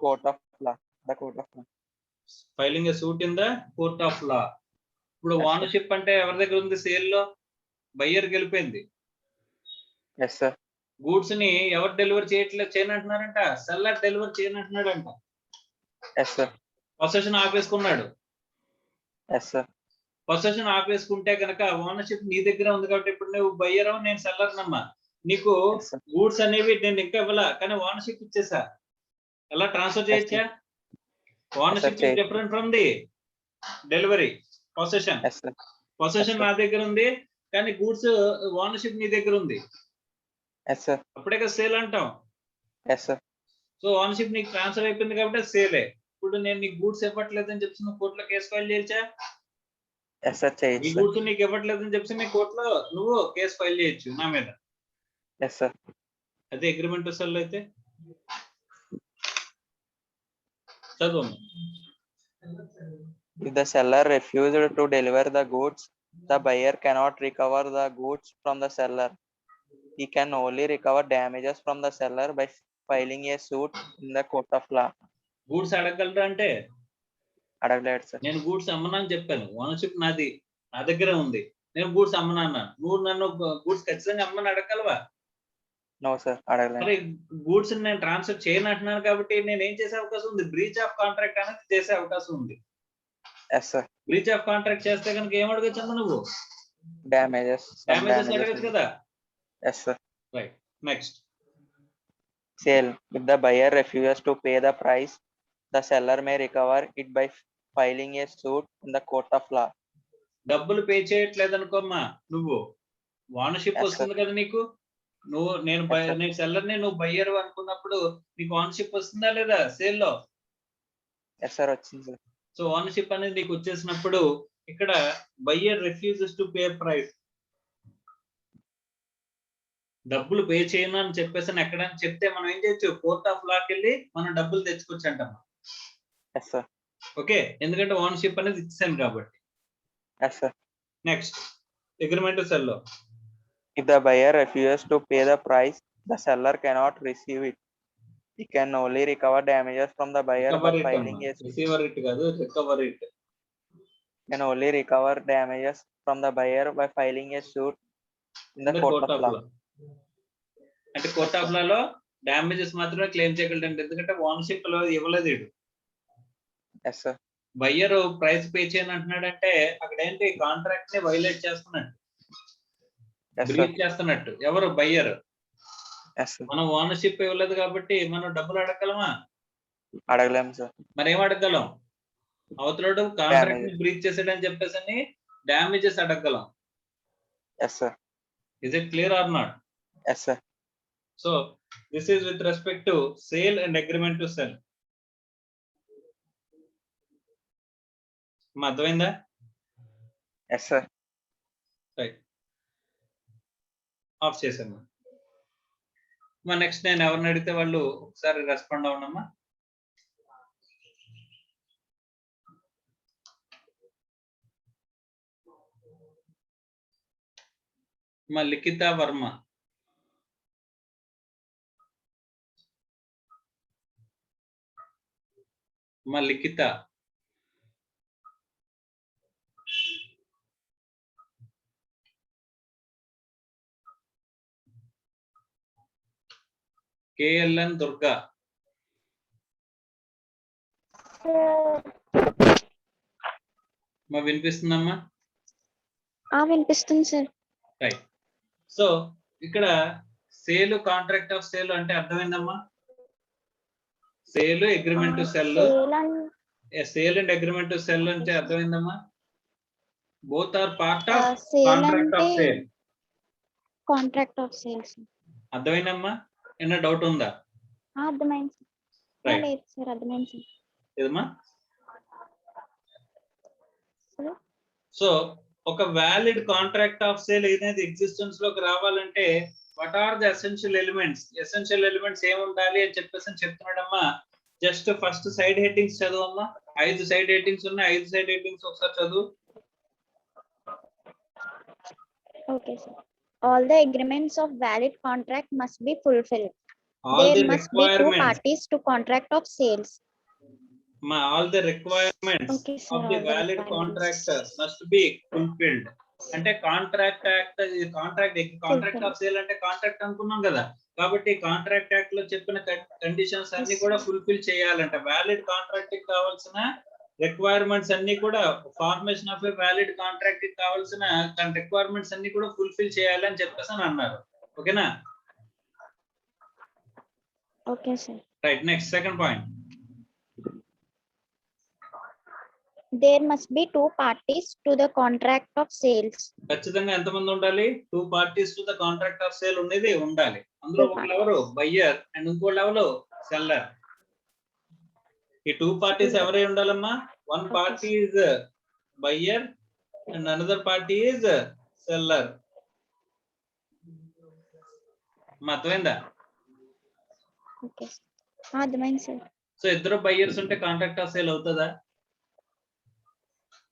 court of law. The court of law. Filing a suit in the court of law. ఇప్పుడు Yes, sir. Ownership అంటే ఎవరి దగ్గర ఉంది? Sale లో buyer గెలిపోయింది. Yes, sir. Goods ని ఎవరు delivery చేయనంటున్నారంట? సెల్లర్ డెలివరీ చేయనంటున్నాడంట. Yes, sir. పొసెషన్ ఆపేసుకున్నాడు. Yes, sir. పొసెషన్ ఆపేసుకుంటే కనుక ఓనర్షిప్ నీ దగ్గర ఉంది కాబట్టి ఇప్పుడు నువ్వు బయ్యర్ నేను సెల్లర్ నమ్మా, నీకు Yes, sir. గూడ్స్ అనేవి నేను ఇంకా ఇవ్వాల, కానీ ఓనర్షిప్ ఇచ్చేసా. ఎలా ట్రాన్స్ఫర్ చేయొచ్చా? ఓనర్షిప్ చేయొచ్చు. Different from the delivery. Possession Yes, sir. Possession నా దగ్గర ఉంది కానీ గూడ్స్ ఓనర్షిప్ నీ దగ్గర ఉంది. Yes, sir. అప్పుడే కదా సేల్ అంటాం. Yes, sir. సో ఓనర్షిప్ నీకు ట్రాన్స్ఫర్ అయిపోయింది కాబట్టి సేలే. ఇప్పుడు నేను నీకు గూడ్స్ ఇవ్వట్లేదని చెప్పి నువ్వు కోర్టులో కేసు ఫైల్ చేయొచ్చా? Yes, sir. ఈ చేయొచ్చు, sir. గూడ్స్ నీకు ఇవ్వట్లేదని చెప్పి నీ కోర్టులో నువ్వు కేసు ఫైల్ చేయొచ్చు నా మీద. Yes, sir. అదే అగ్రిమెంట్ టు సెల్ అయితే. చదువు. If the seller refused to deliver the goods, the buyer cannot recover the goods from the seller. He can only recover damages from the seller by filing a suit in the court of law. Goods అడగలరా అంటే అడగలేదు sir. నేను goods అమ్మనా అని చెప్పాను. Ownership నాది, నా దగ్గరే ఉంది. నేను గూడ్స్ అమ్మనా అన్నాను. నువ్వు నన్ను గూడ్స్ ఖచ్చితంగా అమ్మని అడగలవా? నో సార్, అడగలేదు. మరి గూడ్స్ నేను ట్రాన్స్ఫర్ చేయను అంటున్నాను కాబట్టి నేను ఏం చేసే అవకాశం ఉంది? బ్రీచ్ ఆఫ్ కాంట్రాక్ట్ అనేది చేసే అవకాశం ఉంది. Yes sir. Breach of contract చేస్తే కనుక ఏం అడగచ్చమ్మా నువ్వు? డ్యామేజెస్ అడగచ్చు కదా. Yes sir. Right, next. Sale. If the buyer refuses to pay the price, the seller may recover it by filing a suit in the court of law. డబ్బులు pay చేయట్లేదు అనుకోమ్మా, నువ్వు ఓనర్షిప్ Yes, వస్తుంది కదా నీకు. నేను సెల్లర్ని, నువ్వు బయ్యర్ అనుకున్నప్పుడు నీకు ఓనర్షిప్ వస్తుందా లేదా సేల్ లో? ఎస్ సార్, వచ్చింది సార్. సో ఓనర్షిప్ అనేది నీకు వచ్చేసినప్పుడు ఇక్కడ buyer refuses to pay price, డబ్బులు పే చేయను అని చెప్పేసి ఎక్కడైనా చెప్తే మనం ఏం చేయొచ్చు? కోర్ట్ ఆఫ్ లాకి వెళ్ళి మనం డబ్బులు తెచ్చుకోవచ్చు అంటమ్మా. Yes sir. ఓకే, ఎందుకంటే ఓనర్షిప్ అనేది ఇచ్చాను కాబట్టి. Yes sir. Next, agreement sell లో If the buyer refuses to pay the price, the seller cannot receive it. He can only recover damages from the buyer by filing a suit. Receiver it కాదు, recover it. Can only recover damages from the buyer by filing a suit in the court of law. అంటే court of లాలో damages మాత్రమే claim చేయగలడండి, ఎందుకంటే ownership లో ఇవ్వలేదు వీడు. Yes sir. Buyer price pay చేయని అంటున్నాడంటే అక్కడ ఏంటి? కాంట్రాక్ట్ ని వైలేట్ చేస్తున్నట్టు, బ్రీచ్ చేస్తున్నట్టు. ఎవరు? బయ్యర్. మనం ఓనర్షిప్ ఇవ్వలేదు కాబట్టి మనం డబ్బులు అడగలమా? అడగలేము సార్. మరి ఏం అడగలం? అవతలడు కాంట్రాక్ట్ ని బ్రీచ్ చేసాడని చెప్పేసి డ్యామేజెస్ అడగలం. Yes sir. Is it clear or not? Yes sir. So this is with respect to sale and agreement to sell. అర్థమైందా? Yes sir. రైట్, ఆఫ్ చేసాము. మా నెక్స్ట్ నేను ఎవరిని అడిగితే వాళ్ళు ఒకసారి రెస్పాండ్ అవునమ్మా. మా లిఖిత వర్మ. మా లిఖిత. కేఎల్ఎన్ దుర్గా. మా వినిపిస్తుందమ్మా? వినిపిస్తుంది సార్. రైట్. సో ఇక్కడ సేల్, కాంట్రాక్ట్ ఆఫ్ సేల్ అంటే అర్థమైందమ్మా? Sale, agreement to sell. Sale and agreement to sell అంటే అర్థమైందమ్మా? Both are part of contract of sale. Contract of sales. అర్థమైందమ్మా? ఏమైనా డౌట్ ఉందా? అర్థమైంది సార్. లేదు సార్, అర్థమైంది సార్. ఏదమ్మా? సో ఒక వ్యాలిడ్ కాంట్రాక్ట్ ఆఫ్ సేల్ అనేది ఎగ్జిస్టెన్స్ లోకి రావాలంటే what are the essential elements? Essential elements ఏమి ఉండాలి అని చెప్పేసి చెప్తున్నాడమ్మా. జస్ట్ ఫస్ట్ సైడ్ హెడ్డింగ్స్ చదువమ్మా. 5 సైడ్ హెడ్డింగ్స్ ఉన్నాయి. 5 సైడ్ హెడ్డింగ్స్ ఒకసారి చదువు. Okay sir. All the agreements of valid contract must be fulfilled. All There the must be two requirements. parties to contract of sales. All the requirements Okay, sir, of the all the valid requirements. contract must be fulfilled. అంటే contract of sale అంటే contract అనుకున్నాం కదా, కాబట్టి contract act లో చెప్పిన conditions అన్ని కూడా fulfil చేయాలంట. వ్యాలిడ్ కాంట్రాక్ట్ కి కావాల్సిన రిక్వైర్మెంట్స్ అన్ని కూడా, formation of a valid contract కి కావాల్సిన రిక్వైర్మెంట్స్ అన్ని కూడా ఫుల్ఫిల్ చేయాలి అని చెప్పేసి అన్నారు. ఓకేనా? Okay sir. Right, next second point. There must be two parties to the contract of sales. ఖచ్చితంగా ఎంతమంది ఉండాలి? 2 parties to the contract of sale ఉండేది ఉండాలి. అందులో ఒకళ్ళు ఎవరు? బయ్యర్ అండ్ ఇంకోళ్ళు ఎవరు? సెల్లర్. ఈ 2 parties ఎవరై ఉండాలమ్మా? 1 party is buyer and another party is seller. అర్థమైందా? Okay. అర్థమైంది సార్. సో ఇద్దరు బయ్యర్స్ ఉంటే కాంట్రాక్ట్ ఆఫ్ సేల్ అవుతుందా?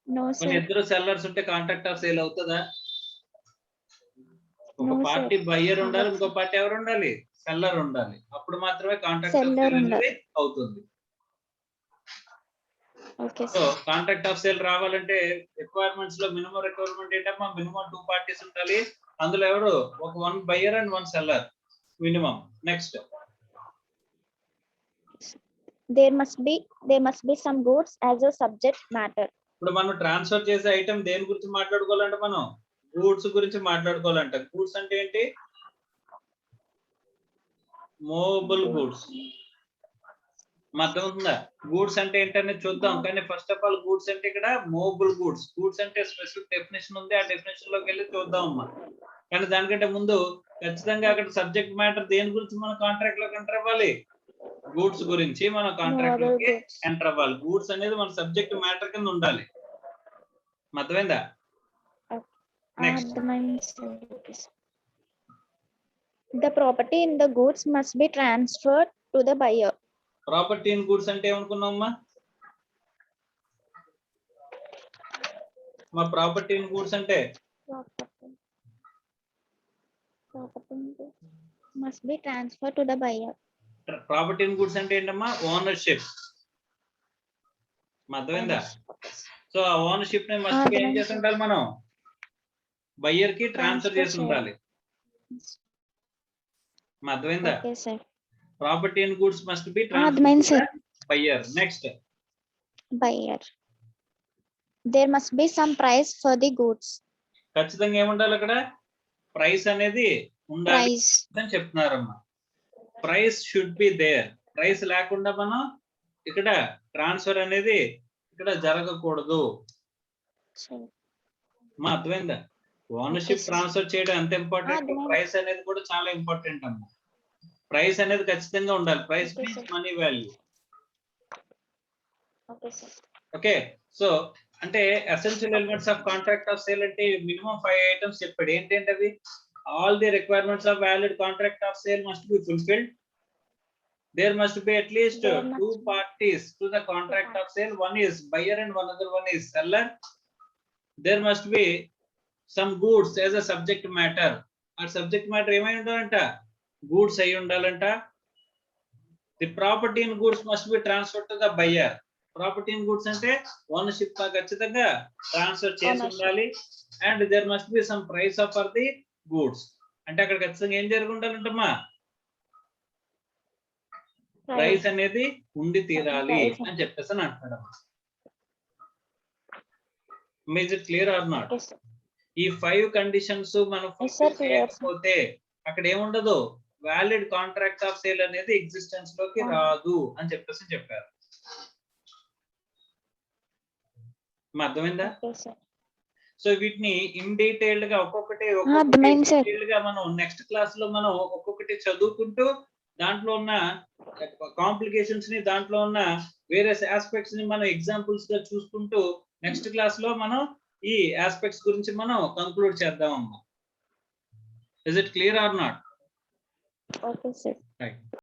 No, కొన్ని sir. ఇద్దరు సెల్లర్స్ ఉంటే కాంట్రాక్ట్ ఆఫ్ సేల్ అవుతుందా? ఒక No, sir. పార్టీ బయ్యర్ ఉండాలి, అవ్వదు, ఇంకో పార్టీ ఎవరు ఉండాలి? సెల్లర్ ఉండాలి. అప్పుడు మాత్రమే కాంట్రాక్ట్ ఆఫ్ Seller సేల్ ఉండాలి. అనేది అవుతుంది. Okay, so sir. Contract of sale రావాలంటే రిక్వైర్మెంట్స్ లో మినిమం రిక్వైర్మెంట్ ఏంటమ్మా? మినిమం 2 పార్టీస్ ఉండాలి. అందులో ఎవరు? ఒక 1 buyer and 1 seller minimum. Next There must be some goods as a subject matter. ఇప్పుడు మనం ట్రాన్స్ఫర్ చేసే ఐటమ్ దేని గురించి మాట్లాడుకోవాలంటే మనం గూడ్స్ గురించి మాట్లాడుకోవాలంట. గూడ్స్ అంటే ఏంటి? Movable goods. అర్థమవుతుందా? గూడ్స్ అంటే ఏంటనేది చూద్దాం. కానీ ఫస్ట్ ఆఫ్ ఆల్ గూడ్స్ అంటే ఇక్కడ మూవబుల్ గూడ్స్. గూడ్స్ అంటే స్పెసిఫిక్ డెఫినేషన్ ఉంది. ఆ డెఫినేషన్ లోకి వెళ్ళి చూద్దాం అమ్మా. కానీ దానికంటే ముందు ఖచ్చితంగా అక్కడ సబ్జెక్ట్ మ్యాటర్ దేని గురించి మన కాంట్రాక్ట్ లోకి ఎంటర్ అవ్వాలి? గూడ్స్ గురించి మన కాంట్రాక్ట్ Movable లోకి goods. ఎంటర్ అవ్వాలి. గూడ్స్ అనేది మన సబ్జెక్ట్ మ్యాటర్ కింద ఉండాలి. అర్థమైందా? నెక్స్ట్ అర్థమైంది, sir. Okay, sir. The property in the goods must be transferred to the buyer. Property in goods అంటే ఏమనుకున్నామమ్మా? మా ప్రాపర్టీ ఇన్ గూడ్స్ అంటే Property in goods must be transferred to the buyer. Property in goods అంటే ఏంటమ్మా? Ownership. అర్థమైందా? So ఆ ownership ని must ఏం అర్థమైంది, చేసి ఉండాలి? మనం బయ్యర్ కి ట్రాన్స్ఫర్ చేసి Transfer ఉండాలి. అర్థమైందా? Okay, sir. Property in goods must be అర్థమైంది, sir. Transfer buyer. Next Buyer. There must be some price for the goods. ఖచ్చితంగా ఏముండాలి అక్కడ? ప్రైస్ అనేది ఉండాలి Price. అని చెప్తున్నారమ్మా. Price should be there. Price లేకుండా మనం ఇక్కడ ట్రాన్స్ఫర్ అనేది ఇక్కడ జరగకూడదు. Sure. అర్థమైందా? Ownership Okay, sir. ట్రాన్స్ఫర్ చేయడం ఎంత ఇంపార్టెంట్, అర్థమైంది. ప్రైస్ అనేది కూడా చాలా ఇంపార్టెంట్ అమ్మా. ప్రైస్ అనేది ఖచ్చితంగా ఉండాలి. Price Okay, means sir. Money value. Okay, sir. Okay. So అంటే essential elements of contract of sale అంటే మినిమం 5 ఐటమ్స్ చెప్పాడు. ఏంటంటే అవి all the requirements of valid contract of sale must be fulfilled. There must be at least There must 2 be parties to the contract of sale. One is buyer and one other one is seller. There must be some goods as a subject matter. Our subject matter ఏమై ఉండాలంట? Goods అయి ఉండాలంట. The property in goods must be transferred to the buyer. Property in goods అంటే ownership ఖచ్చితంగా transfer చేసి Ownership. ఉండాలి. And there must be some price of for the goods. అంటే అక్కడ ఖచ్చితంగా ఏం జరిగి ఉండాలంటమ్మా? ప్రైస్ అనేది ఉండి తీరాలి Price. అని చెప్పేసి అని అంటున్నాడు. Is it clear or not? Okay, sir. ఈ 5 కండిషన్స్ మనం Yes, sir, clear, sir. చేయకపోతే అక్కడ ఏముండదు? వ్యాలిడ్ కాంట్రాక్ట్ ఆఫ్ సేల్ అనేది ఎగ్జిస్టెన్స్ లోకి రాదు అని చెప్పేసి చెప్పారు. అర్థమైందా? Okay, sir. సో వీటిని ఇన్ డీటెయిల్డ్ గా ఒక్కొక్కటి అర్థమైంది, sir. డీటెయిల్డ్ గా మనం నెక్స్ట్ క్లాస్ లో మనం ఒక్కొక్కటి చదువుకుంటూ దాంట్లో ఉన్న కాంప్లికేషన్స్ ని, దాంట్లో ఉన్న వేరియస్ ఆస్పెక్ట్స్ ని మనం ఎగ్జాంపుల్స్ గా చూసుకుంటూ నెక్స్ట్ క్లాస్ లో మనం ఈ ఆస్పెక్ట్స్ గురించి మనం కంక్లూడ్ చేద్దాం అమ్మా. Is it clear or not? Okay, sir. Right.